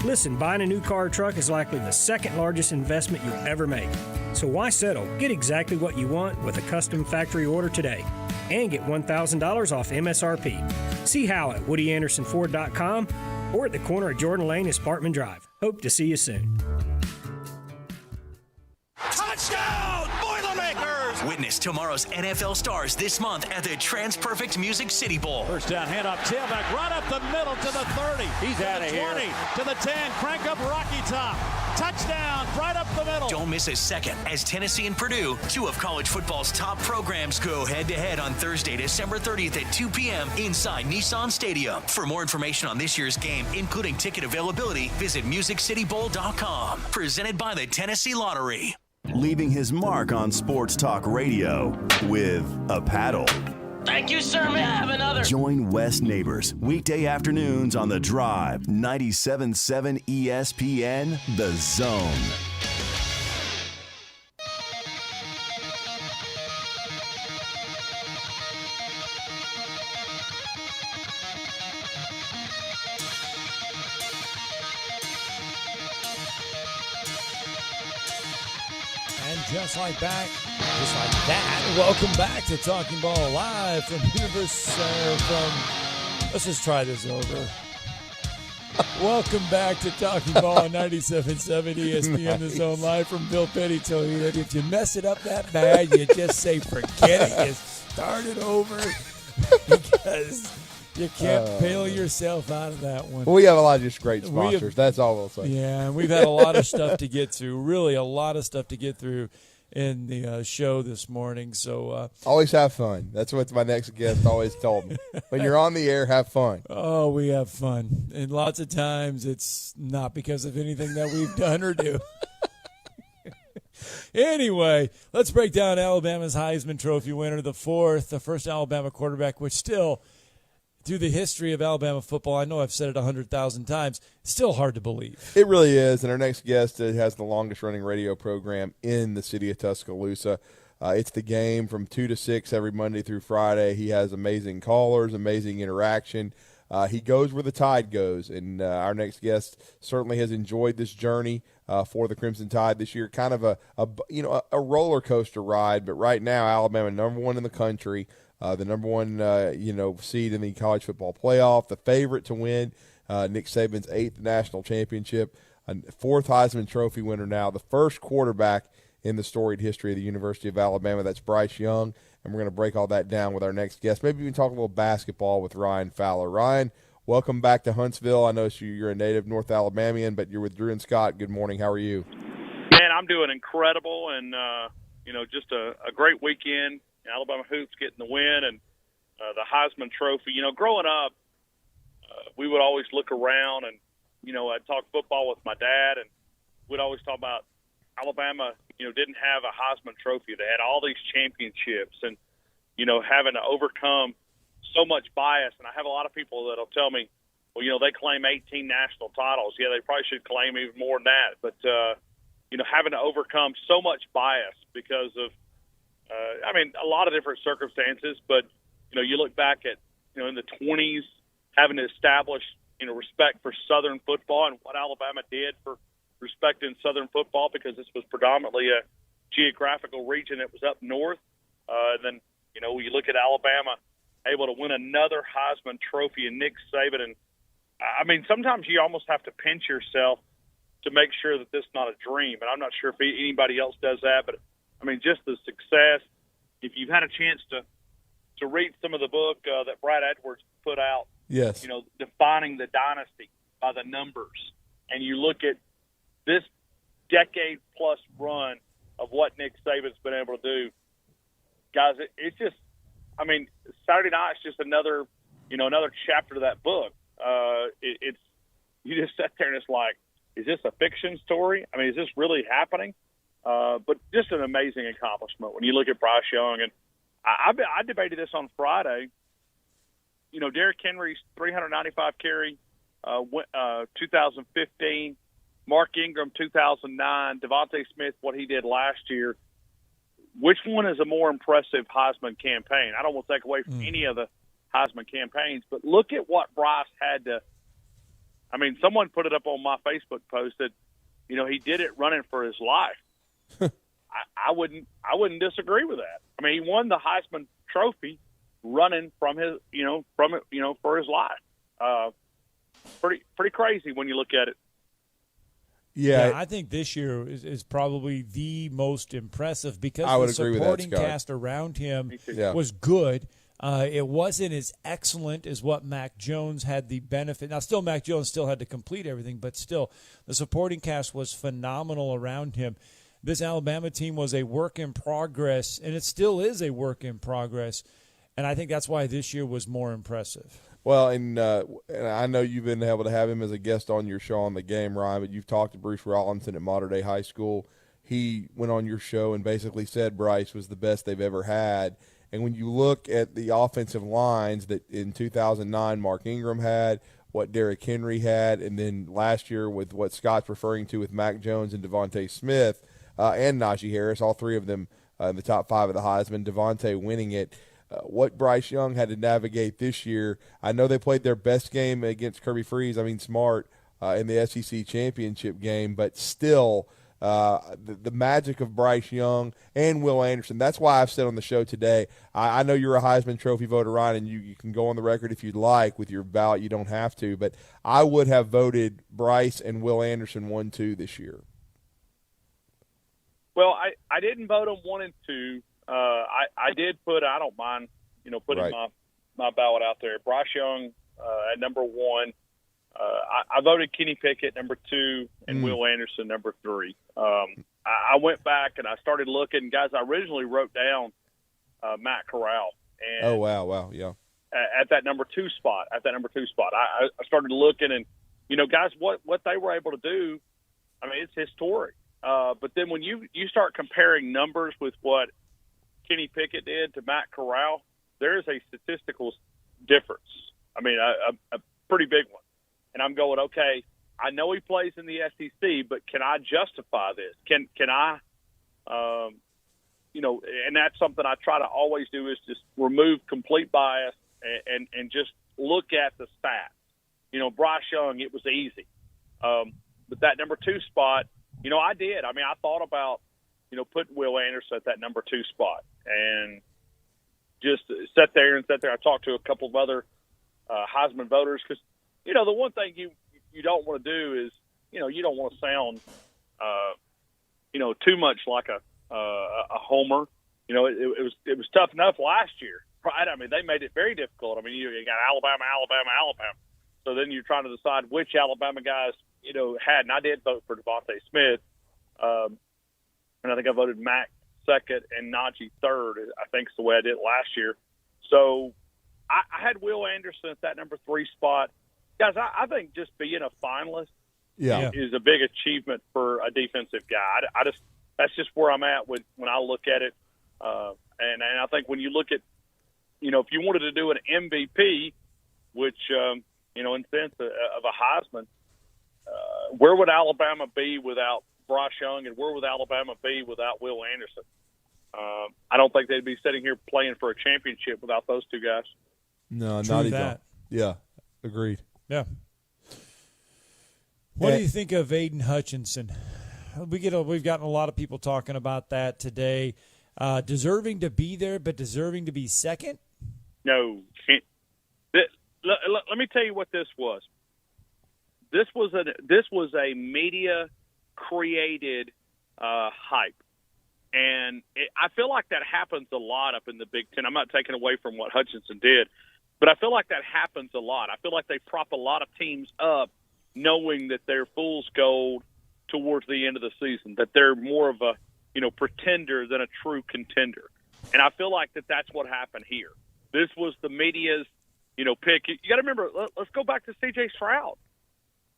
Listen, buying a new car or truck is likely the second largest investment you'll ever make. So why settle? Get exactly what you want with a custom factory order today. And get $1,000 off MSRP. See how at WoodyAndersonFord.com or at the corner of Jordan Lane and Sparkman Drive. Hope to see you soon. Touchdown, Boilermakers! Witness tomorrow's NFL stars this month at the TransPerfect Music City Bowl. First down, hand off, tailback, right up the middle to the 30. He's out of here. 20, to the 10, crank up Rocky Top. Touchdown, right up the middle. Don't miss a second as Tennessee and Purdue, two of college football's top programs, go head-to-head on Thursday, December 30th at 2 p.m. inside Nissan Stadium. For more information on this year's game, including ticket availability, visit MusicCityBowl.com. Presented by the Tennessee Lottery. Leaving his mark on sports talk radio with a paddle. Thank you, sir. May I have another? Join West Neighbors weekday afternoons on The Drive, 97.7 ESPN, The Zone. Just like that, welcome back to Talkin Ball live from let's just try this over. Welcome back to Talkin Ball on 97.7 ESPN, The Zone, live from Bill Petty. Tell you that if you mess it up that bad, you just say forget it. You start it over because you can't bail yourself out of that one. Well, we have a lot of just great sponsors. That's all we'll say. Yeah, and we've had a lot of stuff to get through. Really, a lot of stuff to get through in the show this morning. So always have fun. That's what my next guest always told me. When you're on the air, have fun. Oh, we have fun. And lots of times it's not because of anything that we've done or do. Anyway, let's break down Alabama's Heisman Trophy winner, the first Alabama quarterback, which still, through the history of Alabama football, I know I've said it 100,000 times, it's still hard to believe. It really is. And our next guest has the longest-running radio program in the city of Tuscaloosa. It's The Game from 2 to 6 every Monday through Friday. He has amazing callers, amazing interaction. He goes where the tide goes, and our next guest certainly has enjoyed this journey for the Crimson Tide this year. Kind of a roller coaster ride, but right now Alabama #1 in the country. The #1, seed in the college football playoff, the favorite to win Nick Saban's 8th national championship, a 4th Heisman Trophy winner now, the first quarterback in the storied history of the University of Alabama. That's Bryce Young, and we're going to break all that down with our next guest. Maybe we can talk a little basketball with Ryan Fowler. Ryan, welcome back to Huntsville. I know you're a native North Alabamian, but you're with Drew and Scott. Good morning. How are you? Man, I'm doing incredible, and, just a great weekend. Alabama hoops getting the win and the Heisman Trophy. Growing up, we would always look around and, I'd talk football with my dad, and we'd always talk about Alabama, didn't have a Heisman Trophy. They had all these championships and, having to overcome so much bias. And I have a lot of people that'll tell me, well, they claim 18 national titles. Yeah, they probably should claim even more than that. But, having to overcome so much bias because of, a lot of different circumstances. But, you look back at, in the 20s, having to establish, respect for Southern football and what Alabama did for respecting Southern football, because this was predominantly a geographical region that was up north. And then, you look at Alabama able to win another Heisman Trophy and Nick Saban. And, sometimes you almost have to pinch yourself to make sure that this is not a dream. And I'm not sure if anybody else does that, but, just the success. If you've had a chance to read some of the book that Brad Edwards put out, yes, defining the dynasty by the numbers, and you look at this decade-plus run of what Nick Saban's been able to do, guys, it's just, Saturday night's just another chapter to that book. It's you just sit there and it's like, is this a fiction story? Is this really happening? But just an amazing accomplishment when you look at Bryce Young. And I debated this on Friday. Derrick Henry's 395 carry, 2015, Mark Ingram 2009, Devontae Smith what he did last year. Which one is a more impressive Heisman campaign? I don't want to take away from any of the Heisman campaigns, but look at what Bryce had to. Someone put it up on my Facebook post that, he did it running for his life. I wouldn't disagree with that. He won the Heisman Trophy running from his, for his life. Pretty crazy when you look at it. Yeah, I think this year is probably the most impressive because the supporting cast around him was good. It wasn't as excellent as what Mac Jones had the benefit. Now, still, Mac Jones still had to complete everything, but still, the supporting cast was phenomenal around him. This Alabama team was a work in progress, and it still is a work in progress, and I think that's why this year was more impressive. Well, and I know you've been able to have him as a guest on your show on The Game, Ryan, but you've talked to Bruce Rollinson at Mater Dei High School. He went on your show and basically said Bryce was the best they've ever had. And when you look at the offensive lines that in 2009 Mark Ingram had, what Derrick Henry had, and then last year with what Scott's referring to with Mac Jones and Devontae Smith and Najee Harris, all three of them in the top five of the Heisman, Devontae winning it. What Bryce Young had to navigate this year, I know they played their best game against Kirby Freeze, Smart, in the SEC championship game, but still the magic of Bryce Young and Will Anderson, that's why I've said on the show today, I know you're a Heisman Trophy voter, Ryan, and you can go on the record if you'd like with your ballot. You don't have to, but I would have voted Bryce and Will Anderson 1-2 this year. Well, I didn't vote them 1 and 2. I did put. I don't mind, putting my ballot out there. Bryce Young at number 1. I voted Kenny Pickett number 2 and Will Anderson number 3. I went back and I started looking, guys. I originally wrote down Matt Corral. And oh wow, yeah. At that number 2 spot, I started looking and guys, what they were able to do. It's historic. But then when you start comparing numbers with what Kenny Pickett did to Matt Corral, there is a statistical difference. A pretty big one. And I'm going, okay, I know he plays in the SEC, but can I justify this? Can I, and that's something I try to always do is just remove complete bias and just look at the stats. Bryce Young, it was easy. But that number 2 spot, I did. I thought about, putting Will Anderson at that number 2 spot and just sat there. I talked to a couple of other Heisman voters because, the one thing you don't want to do is, you don't want to sound, too much like a homer. It was tough enough last year, right? They made it very difficult. You got Alabama. So then you're trying to decide which Alabama guys, had. And I did vote for Devontae Smith. And I think I voted Mac second and Najee third, I think is the way I did last year. So I had Will Anderson at that number 3 spot. Guys, I think just being a finalist is a big achievement for a defensive guy. That's just where I'm at when I look at it. And I think when you look at, if you wanted to do an MVP, which, in sense of a Heisman, where would Alabama be without Bryce Young, and where would Alabama be without Will Anderson? I don't think they'd be sitting here playing for a championship without those two guys. No, True not even. that. Yeah, agreed. Yeah. What do you think of Aiden Hutchinson? We've gotten a lot of people talking about that today. Deserving to be there, but deserving to be second? No. Let me tell you what this was. This was a media created hype, and I feel like that happens a lot up in the Big Ten. I'm not taking away from what Hutchinson did, but I feel like that happens a lot. I feel like they prop a lot of teams up, knowing that they're fool's gold towards the end of the season, that they're more of a pretender than a true contender, and I feel like that's what happened here. This was the media's pick. You got to remember. Let's go back to C.J. Stroud.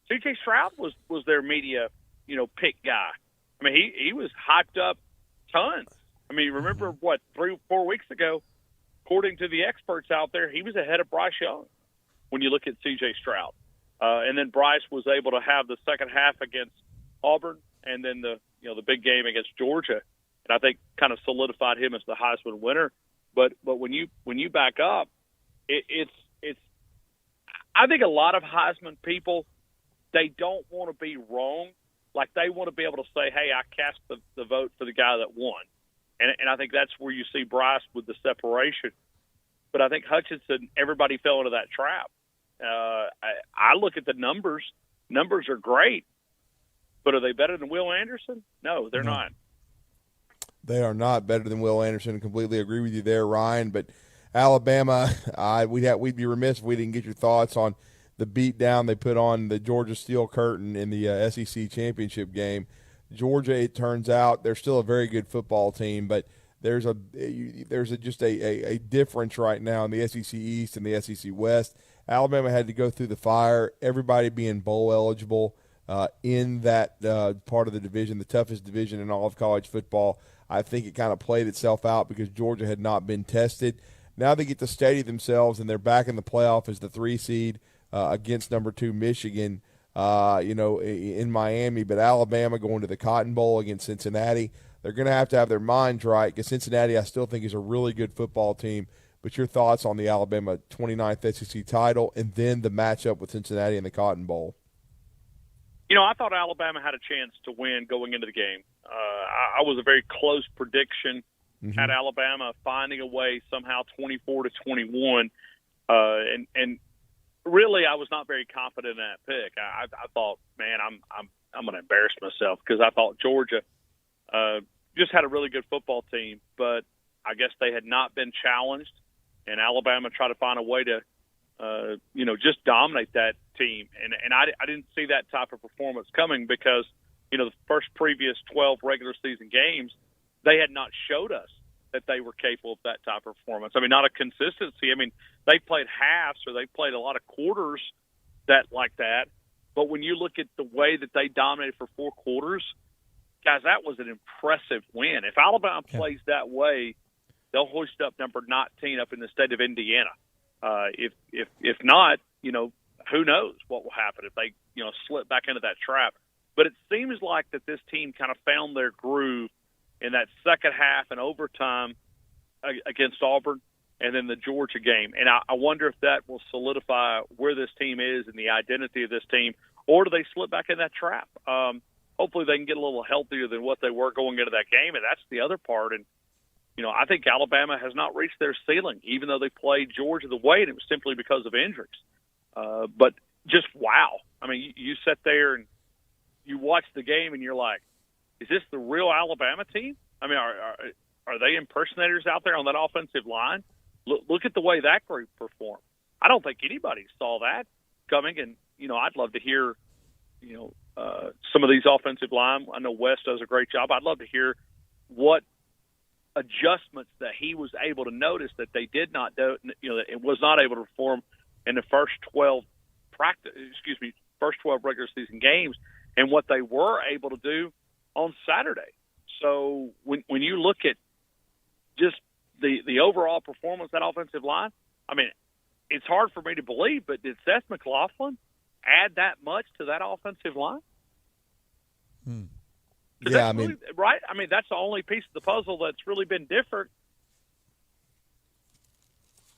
C.J. Stroud was their media, pick guy. I mean, he was hyped up tons. I mean, remember 3-4 weeks ago, according to the experts out there, he was ahead of Bryce Young when you look at C.J. Stroud. And then Bryce was able to have the second half against Auburn, and then the big game against Georgia, and I think kind of solidified him as the Heisman winner. But when you back up, it's I think a lot of Heisman people, they don't want to be wrong. Like, they want to be able to say, hey, I cast the vote for the guy that won. And I think that's where you see Bryce with the separation. But I think Hutchinson, everybody fell into that trap. I look at the numbers. Numbers are great. But are they better than Will Anderson? No, they're not. They are not better than Will Anderson. Completely agree with you there, Ryan. But Alabama, we'd be remiss if we didn't get your thoughts on the beatdown they put on the Georgia Steel Curtain in the SEC championship game. Georgia, it turns out, they're still a very good football team, but there's just a difference right now in the SEC East and the SEC West. Alabama had to go through the fire, everybody being bowl eligible in that part of the division, the toughest division in all of college football. I think it kind of played itself out because Georgia had not been tested. Now they get to steady themselves, and they're back in the playoff as the 3 seed against number 2 Michigan, in Miami. But Alabama going to the Cotton Bowl against Cincinnati. They're going to have their minds right because Cincinnati, I still think, is a really good football team. But your thoughts on the Alabama 29th SEC title and then the matchup with Cincinnati in the Cotton Bowl? I thought Alabama had a chance to win going into the game. I was a very close prediction. Had Alabama finding a way somehow 24-21, and really I was not very confident in that pick. I thought, man, I'm going to embarrass myself because I thought Georgia just had a really good football team, but I guess they had not been challenged, and Alabama tried to find a way to just dominate that team. And I didn't see that type of performance coming because, the first previous 12 regular season games, they had not showed us that they were capable of that type of performance. I mean, not a consistency. I mean, they played halves or they played a lot of quarters like that. But when you look at the way that they dominated for 4 quarters, guys, that was an impressive win. If Alabama plays that way, they'll hoist up number 19 up in the state of Indiana. If not, who knows what will happen if they, slip back into that trap. But it seems like that this team kind of found their groove in that second half and overtime against Auburn and then the Georgia game. And I wonder if that will solidify where this team is and the identity of this team, or do they slip back in that trap? Hopefully they can get a little healthier than what they were going into that game, and that's the other part. And I think Alabama has not reached their ceiling, even though they played Georgia the way, and it was simply because of injuries. But just wow. I mean, you sit there and you watch the game and you're like, is this the real Alabama team? I mean, are they impersonators out there on that offensive line? Look at the way that group performed. I don't think anybody saw that coming, and, I'd love to hear, some of these offensive line. I know Wes does a great job. I'd love to hear what adjustments that he was able to notice that they did not do, that it was not able to perform in the first 12 regular season games, and what they were able to do on Saturday. So when you look at just the overall performance of that offensive line, I mean, it's hard for me to believe, but did Seth McLaughlin add that much to that offensive line? Yeah, I mean, right? I mean, that's the only piece of the puzzle that's really been different.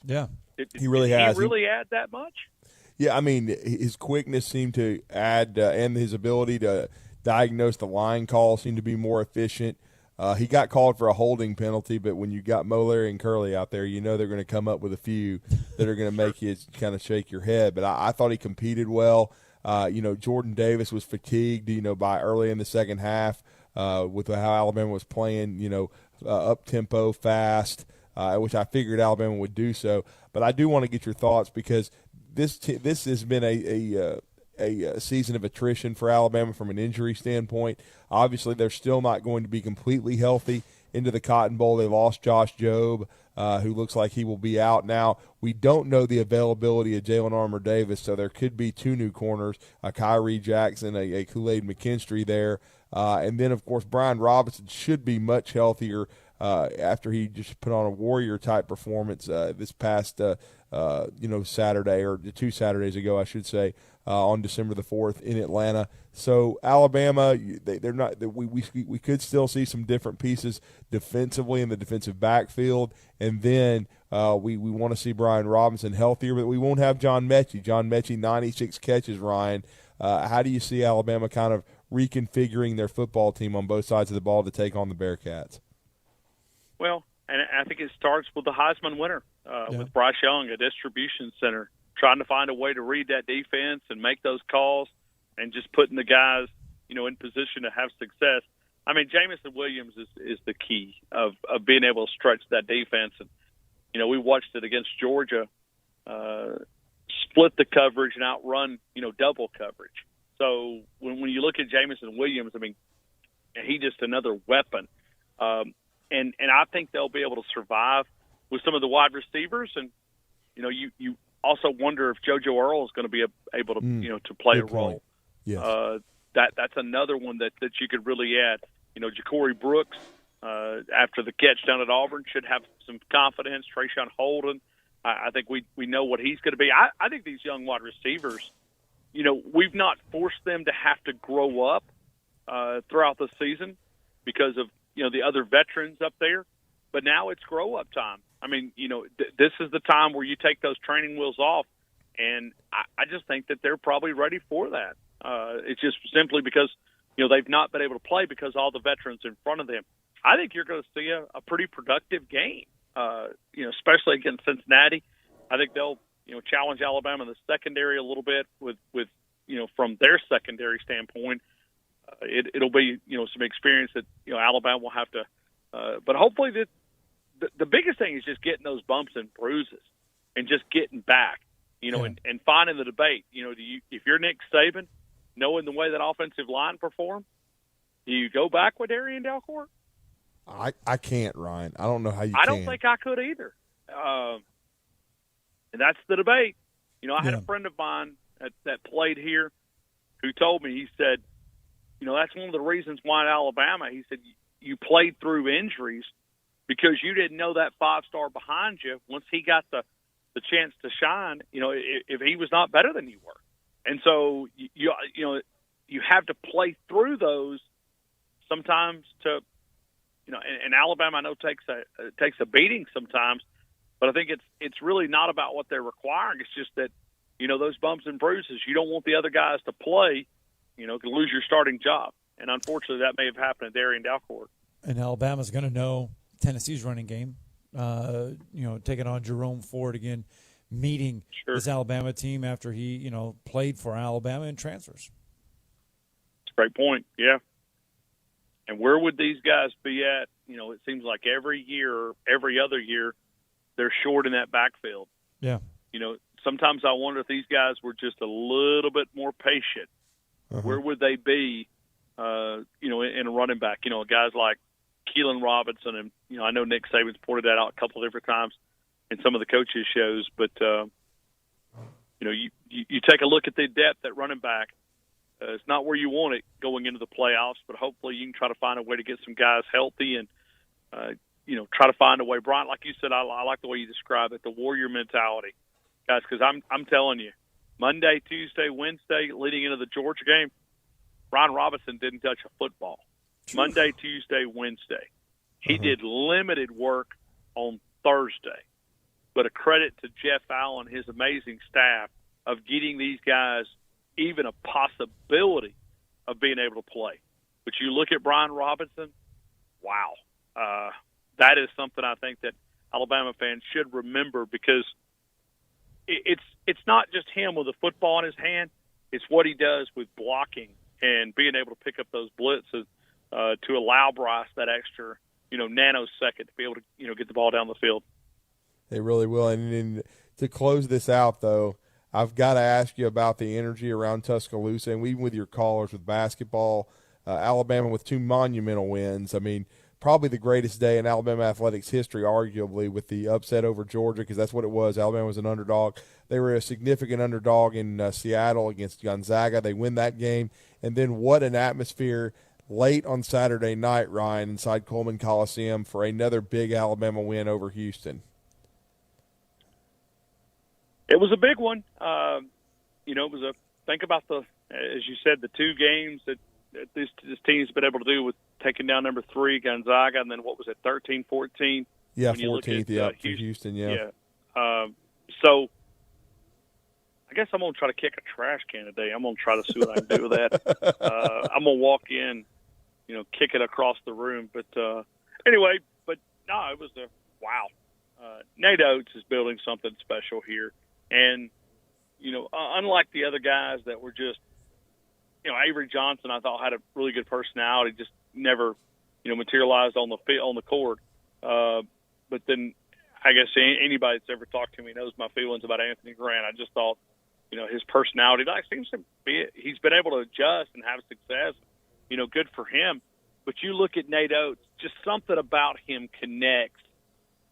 Yeah. He really has. Did he really add that much? Yeah, I mean, his quickness seemed to add, and his ability to diagnose the line call seemed to be more efficient. He got called for a holding penalty, but when you got Mo, Larry, and Curley out there, you know they're going to come up with a few that are going to make you kind of shake your head. But I thought he competed well. Jordan Davis was fatigued, by early in the second half with how Alabama was playing, up-tempo, fast, which I figured Alabama would do so. But I do want to get your thoughts because this has been a season of attrition for Alabama from an injury standpoint. Obviously, they're still not going to be completely healthy into the Cotton Bowl. They lost Josh Jobe, who looks like he will be out now. We don't know the availability of Jalen Armour-Davis, so there could be two new corners, a Kyrie Jackson, a Kool-Aid McKinstry there. And then, of course, Brian Robinson should be much healthier after he just put on a Warrior-type performance this past Saturday, or 2 Saturdays ago, I should say, on December the 4th in Atlanta. So Alabama, they're not. We could still see some different pieces defensively in the defensive backfield, and then we want to see Brian Robinson healthier, but we won't have John Mechie. John Mechie, 96 catches. Ryan, how do you see Alabama kind of reconfiguring their football team on both sides of the ball to take on the Bearcats? Well, and I think it starts with the Heisman winner, with Bryce Young, a distribution center, trying to find a way to read that defense and make those calls and just putting the guys, in position to have success. I mean, Jamison Williams is the key of being able to stretch that defense. And, we watched it against Georgia, split the coverage and outrun, double coverage. So when you look at Jamison Williams, I mean, he's just another weapon. And I think they'll be able to survive with some of the wide receivers. And, you also wonder if JoJo Earle is going to be able to, to play a role. Yes. That's another one that you could really add. Ja'Cory Brooks, after the catch down at Auburn, should have some confidence. Trayshawn Holden, I think we know what he's going to be. I think these young wide receivers, we've not forced them to have to grow up throughout the season because of, the other veterans up there. But now it's grow-up time. I mean, this is the time where you take those training wheels off, and I just think that they're probably ready for that. It's just simply because, they've not been able to play because all the veterans in front of them. I think you're going to see a pretty productive game, especially against Cincinnati. I think they'll, challenge Alabama in the secondary a little bit with from their secondary standpoint. It'll be, some experience that, Alabama will have to but hopefully the biggest thing is just getting those bumps and bruises and just getting back, and finding the debate. If you're Nick Saban, knowing the way that offensive line performed, do you go back with Darian Delcourt? I can't, Ryan. I don't know how you I can. don't think I could either. And that's the debate. I had a friend of mine that played here who told me, he said, that's one of the reasons why at Alabama, he said, you played through injuries because you didn't know that 5-star behind you. Once he got the chance to shine, if he was not better than you were. And so, you have to play through those sometimes to, and Alabama I know takes a beating sometimes, but I think it's really not about what they're requiring. It's just that, those bumps and bruises, you don't want the other guys to play, to lose your starting job. And unfortunately, that may have happened to Darian Delcourt. And Alabama's going to know Tennessee's running game, taking on Jerome Ford again, meeting this Alabama team after he, played for Alabama and transfers. That's a great point, yeah. And where would these guys be at? It seems like every year, every other year, they're short in that backfield. Yeah. Sometimes I wonder if these guys were just a little bit more patient. Where would they be, in a running back? Guys like Keelan Robinson, and, I know Nick Saban's pointed that out a couple of different times in some of the coaches' shows, but, you take a look at the depth at running back. It's not where you want it going into the playoffs, but hopefully you can try to find a way to get some guys healthy and, try to find a way. Brian, like you said, I like the way you describe it, the warrior mentality. Guys, because I'm telling you, Monday, Tuesday, Wednesday, leading into the Georgia game, Brian Robinson didn't touch a football. Monday, Tuesday, Wednesday. He did limited work on Thursday. But a credit to Jeff Allen, his amazing staff, of getting these guys even a possibility of being able to play. But you look at Brian Robinson, wow. That is something I think that Alabama fans should remember, because it's not just him with a football in his hand. It's what he does with blocking and being able to pick up those blitzes to allow Bryce that extra, nanosecond to be able to, get the ball down the field. They really will. And to close this out, though, I've got to ask you about the energy around Tuscaloosa, and even with your callers with basketball, Alabama with 2 monumental wins. I mean, probably the greatest day in Alabama athletics history, arguably, with the upset over Georgia, because that's what it was. Alabama was an underdog. They were a significant underdog in Seattle against Gonzaga. They win that game. And then what an atmosphere late on Saturday night, Ryan, inside Coleman Coliseum for another big Alabama win over Houston. It was a big one. Think about as you said, the 2 games that this team's been able to do with taking down number 3 Gonzaga, and then what was it, 13-14? Yeah, 14th, for Houston, yeah. So I guess I'm going to try to kick a trash can today. I'm going to try to see what I can do with that. I'm going to walk in, kick it across the room. But anyway, no, it was wow. Nate Oates is building something special here. And, unlike the other guys that were just, Avery Johnson, I thought, had a really good personality, just never, materialized on the court. But then I guess anybody that's ever talked to me knows my feelings about Anthony Grant. I just thought, his personality, seems to be, he's been able to adjust and have success, good for him. But you look at Nate Oates, just something about him connects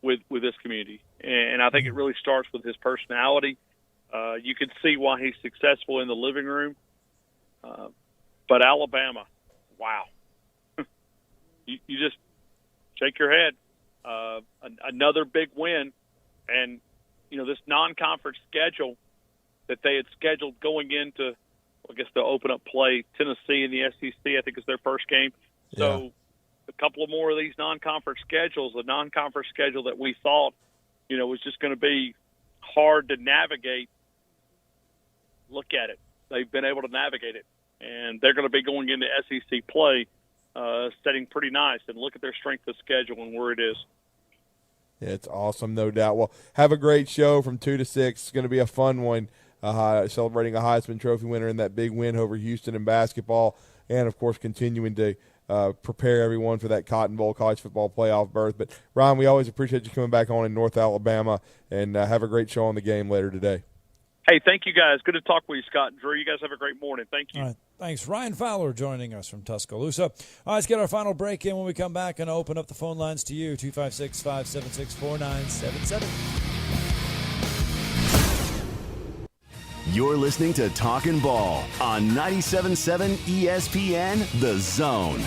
with this community. And I think it really starts with his personality. You can see why he's successful in the living room. But Alabama, wow. you just shake your head. Another big win. And, this non-conference schedule that they had scheduled going into, I guess, to open up play Tennessee in the SEC, I think is their first game. So a couple of more of these non-conference schedules, a non-conference schedule that we thought, was just going to be hard to navigate. Look at it. They've been able to navigate it. And they're going to be going into SEC play, setting pretty nice. And look at their strength of schedule and where it is. Yeah, it's awesome, no doubt. Well, have a great show from 2 to 6. It's going to be a fun one, celebrating a Heisman Trophy winner and that big win over Houston in basketball. And, of course, continuing to prepare everyone for that Cotton Bowl college football playoff berth. But, Ryan, we always appreciate you coming back on in North Alabama, and have a great show on the game later today. Hey, thank you, guys. Good to talk with you, Scott and Drew. You guys have a great morning. Thank you. All right. Thanks. Ryan Fowler joining us from Tuscaloosa. All right, let's get our final break in. When we come back and open up the phone lines to you, 256-576-4977. You're listening to Talkin Ball on 97.7 ESPN, The Zone.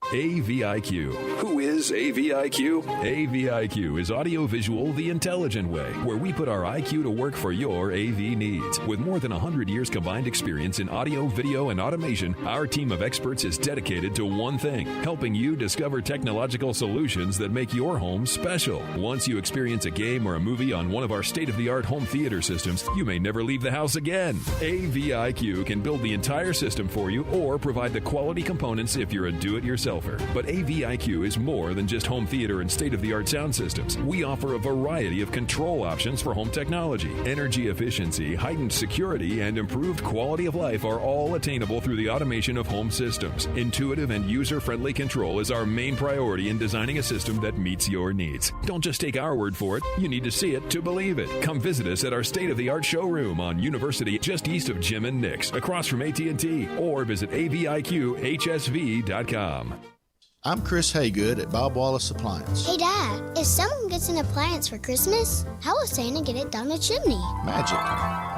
AVIQ. Who is AVIQ? AVIQ is audiovisual the intelligent way, where we put our IQ to work for your AV needs. With more than 100 years combined experience in audio, video, and automation, our team of experts is dedicated to one thing, helping you discover technological solutions that make your home special. Once you experience a game or a movie on one of our state-of-the-art home theater systems, you may never leave the house again. AVIQ can build the entire system for you or provide the quality components if you're a do-it-yourselfer. But AVIQ is more than just home theater and state-of-the-art sound systems. We offer a variety of control options for home technology. Energy efficiency, heightened security, and improved quality of life are all attainable through the automation of home systems. Intuitive and user-friendly control is our main priority in designing a system that meets your needs. Don't just take our word for it. You need to see it to believe it. Come visit us at our state-of-the-art showroom on University, just east of Jim and Nick's, across from AT&T, or visit aviqhsv.com. I'm Chris Haygood at Bob Wallace Appliance. Hey, Dad, if someone gets an appliance for Christmas, how will Santa get it down the chimney? Magic.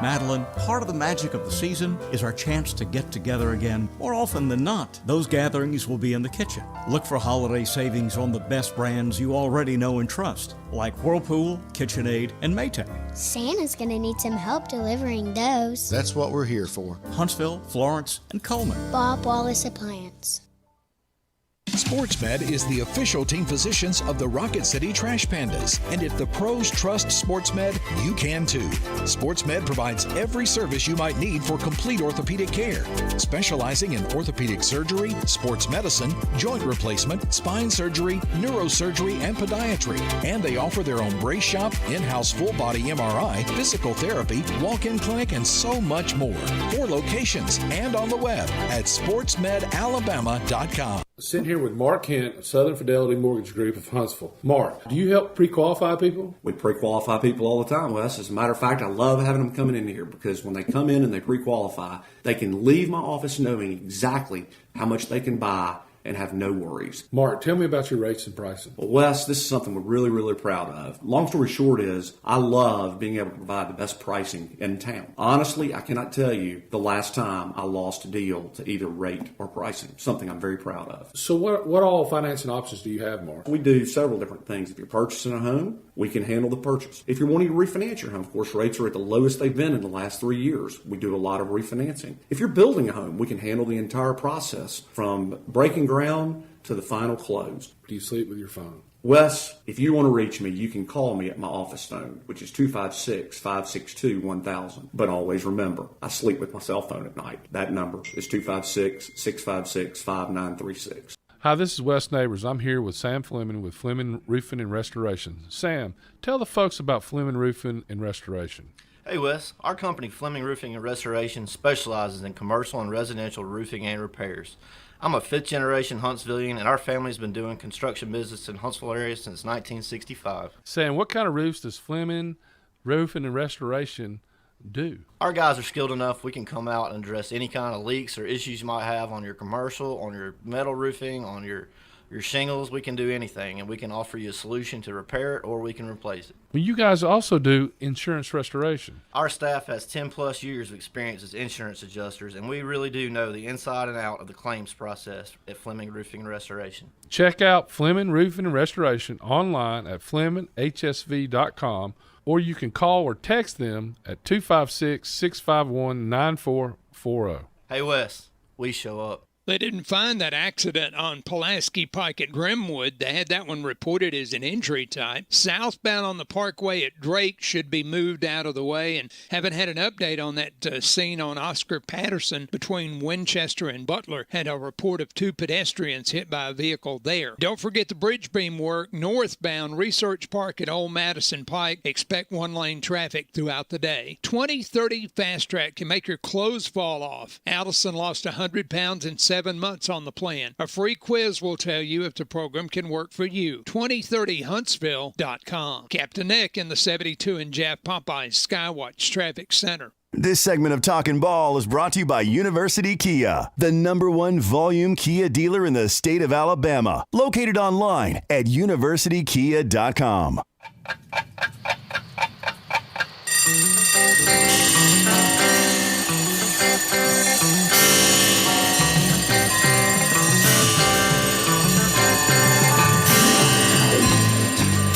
Madeline, part of the magic of the season is our chance to get together again. More often than not, those gatherings will be in the kitchen. Look for holiday savings on the best brands you already know and trust, like Whirlpool, KitchenAid, and Maytag. Santa's gonna need some help delivering those. That's what we're here for. Huntsville, Florence, and Coleman. Bob Wallace Appliance. SportsMed is the official team physicians of the Rocket City Trash Pandas. And if the pros trust SportsMed, you can too. SportsMed provides every service you might need for complete orthopedic care, specializing in orthopedic surgery, sports medicine, joint replacement, spine surgery, neurosurgery, and podiatry. And they offer their own brace shop, in-house full-body MRI, physical therapy, walk-in clinic, and so much more. 4 locations and on the web at sportsmedalabama.com. Sitting here with Mark Kent of Southern Fidelity Mortgage Group of Huntsville. Mark, do you help pre-qualify people? We pre-qualify people all the time, Wes. As a matter of fact, I love having them coming in here because when they come in and they pre-qualify, they can leave my office knowing exactly how much they can buy and have no worries. Mark, tell me about your rates and pricing. Well, Wes, this is something we're really, really proud of. Long story short is, I love being able to provide the best pricing in town. Honestly, I cannot tell you the last time I lost a deal to either rate or pricing, something I'm very proud of. So what all financing options do you have, Mark? We do several different things. If you're purchasing a home, we can handle the purchase. If you're wanting to refinance your home, of course, rates are at the lowest they've been in the last 3 years. We do a lot of refinancing. If you're building a home, we can handle the entire process from breaking ground to the final close. Do you sleep with your phone? Wes, if you want to reach me, you can call me at my office phone, which is 256-562-1000. But always remember, I sleep with my cell phone at night. That number is 256-656-5936. Hi, this is Wes Neighbors. I'm here with Sam Fleming with Fleming Roofing and Restoration. Sam, tell the folks about Fleming Roofing and Restoration. Hey Wes, our company Fleming Roofing and Restoration specializes in commercial and residential roofing and repairs. I'm a 5th generation Huntsvillian, and our family's been doing construction business in Huntsville area since 1965. Sam, what kind of roofs does Fleming Roofing and Restoration do? Our guys are skilled enough. We can come out and address any kind of leaks or issues you might have on your commercial, on your metal roofing, on your shingles. We can do anything, and we can offer you a solution to repair it or we can replace it. Well, you guys also do insurance restoration. Our staff has 10 plus years of experience as insurance adjusters, and we really do know the inside and out of the claims process at Fleming Roofing and Restoration. Check out Fleming Roofing and Restoration online at FlemingHSV.com, or you can call or text them at 256-651-9440. Hey Wes, we show up. They didn't find that accident on Pulaski Pike at Grimwood. They had that one reported as an injury type. Southbound on the Parkway at Drake should be moved out of the way, and haven't had an update on that scene on Oscar Patterson between Winchester and Butler. Had a report of 2 pedestrians hit by a vehicle there. Don't forget the bridge beam work northbound Research Park at Old Madison Pike. Expect 1-lane traffic throughout the day. 2030 Fast Track can make your clothes fall off. Allison lost 100 pounds in 7 months on the plan. A free quiz will tell you if the program can work for you. 2030huntsville.com. Captain Nick in the 72 and Jeff Popeye's Skywatch Traffic Center. This segment of Talkin Ball is brought to you by University Kia, the #1 volume Kia dealer in the state of Alabama. Located online at universitykia.com.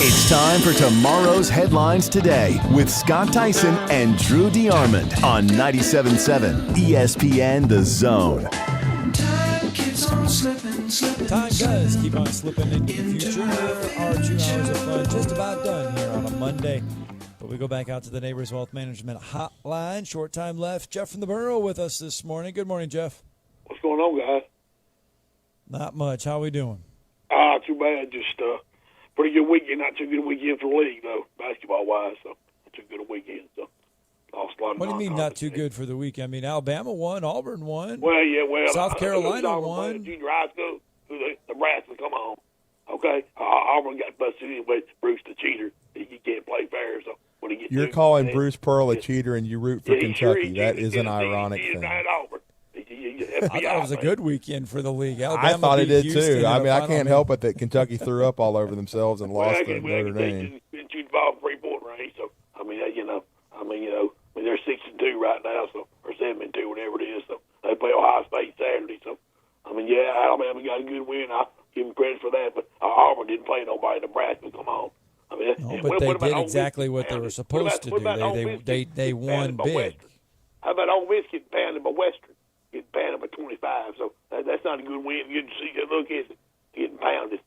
It's time for tomorrow's headlines today with Scott Theisen and Drew DeArmond on 97.7 ESPN The Zone. Time does keep on slipping into the future. Our 2 hours of fun just about done here on a Monday. But we go back out to the Neighbors Wealth Management Hotline. Short time left. Jeff from the Borough with us this morning. Good morning, Jeff. What's going on, guys? Not much. How we doing? Too bad. Just pretty good weekend. Not too good a weekend for the league, though, basketball-wise. So not too good a weekend. So lost a lot of. What do you mean not too good for the weekend? I mean, Alabama won, Auburn won. Well, yeah, South Carolina won. Junior high school, Nebraska, come on. Okay, Auburn got busted anyway. Bruce the cheater. He can't play fair. So what do you get? You're calling Bruce Pearl a cheater, and you root for Kentucky. That is an ironic thing. Auburn. I thought it was a good weekend for the league. Alabama I thought it beat did Houston too. I mean, I final can't help it that Kentucky threw up all over themselves and lost to Notre Dame. Been too involved 3-point range, so I mean, they're 6-2 right now, so or 7-2, whatever it is. So they play Ohio State Saturday. So I mean, yeah, Alabama got a good win. I give them credit for that, but Auburn didn't play nobody. Nebraska, come on. I mean, but they did exactly what they were supposed to do. They won big. How about Ole Miss getting pounded by Western? Getting pounded by 25. So that's not a good win. Good to see. Look at it, getting pounded.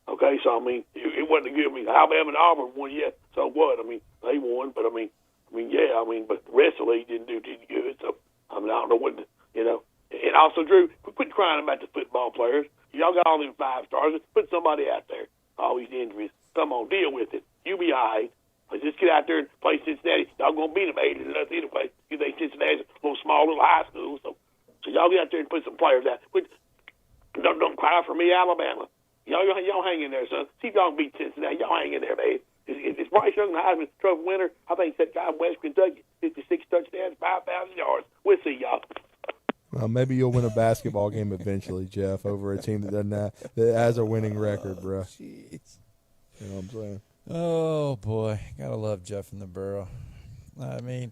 Okay, so I mean, it wasn't a good. I mean, Alabama and Auburn won yet. So what? I mean, they won, but but the rest of the league didn't do too good. So I mean, I don't know what And also, Drew, quit crying about the football players. Y'all got all them 5 stars. Put somebody out there. All these injuries. Come on, deal with it. You'll be all right. Just get out there and play Cincinnati. Y'all going to beat them 80-0 anyway. You think Cincinnati's a small little high school. So y'all get out there and put some players out. Don't cry for me, Alabama. Y'all hang in there, son. See if y'all can beat Cincinnati. Y'all hang in there, man. It's Bryce Young, the Heisman Trophy winner. I think that guy in West Kentucky, 56 touchdowns, 5,000 yards. We'll see y'all. Well, maybe you'll win a basketball game eventually, Jeff, over a team that has a winning record, bro. Jeez. You know what I'm saying? Oh, boy. Gotta love Jeff in the Borough. I mean,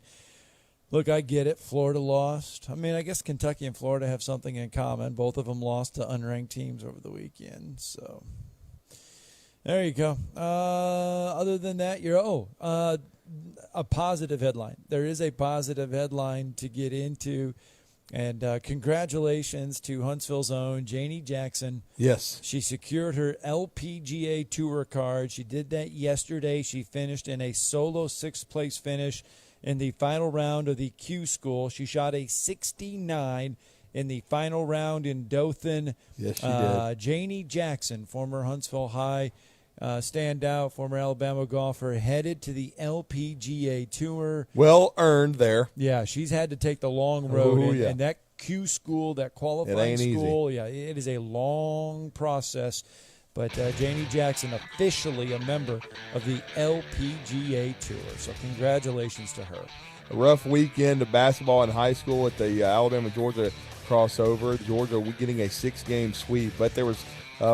look, I get it. Florida lost. I mean, I guess Kentucky and Florida have something in common. Both of them lost to unranked teams over the weekend. So, there you go. Other than that, a positive headline. There is a positive headline to get into. And congratulations to Huntsville's own Janie Jackson. Yes. She secured her LPGA Tour card. She did that yesterday. She finished in a solo 6th-place finish in the final round of the Q School. She shot a 69 in the final round in Dothan. Yes, she did. Janie Jackson, former Huntsville High standout, former Alabama golfer, headed to the LPGA Tour. Well earned there. Yeah, she's had to take the long road. Ooh, and that Q school, that qualifying school, it is a long process. But Janie Jackson officially a member of the LPGA Tour. So congratulations to her. A rough weekend of basketball in high school at the Alabama-Georgia crossover. Georgia getting a 6-game sweep, but there was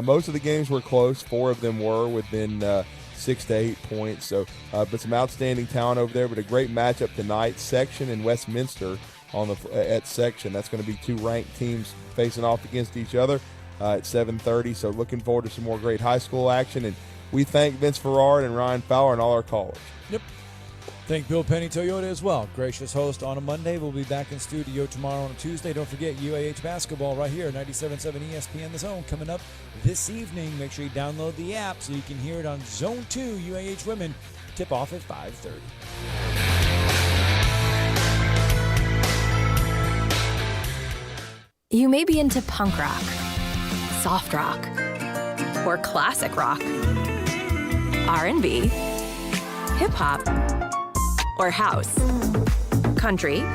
most of the games were close. 4 of them were within 6 to 8 points. So, but some outstanding talent over there. But a great matchup tonight. Section and Westminster at Section. That's going to be 2 ranked teams facing off against each other at 7:30. So, looking forward to some more great high school action. And we thank Vince Ferrard and Ryan Fowler and all our callers. Yep. Thank Bill Penny Toyota as well. Gracious host on a Monday. We'll be back in studio tomorrow on a Tuesday. Don't forget UAH basketball right here, 97.7 ESPN The Zone coming up this evening. Make sure you download the app so you can hear it on Zone 2 UAH Women. Tip off at 5:30. You may be into punk rock, soft rock, or classic rock, R&B, hip-hop, or house, country,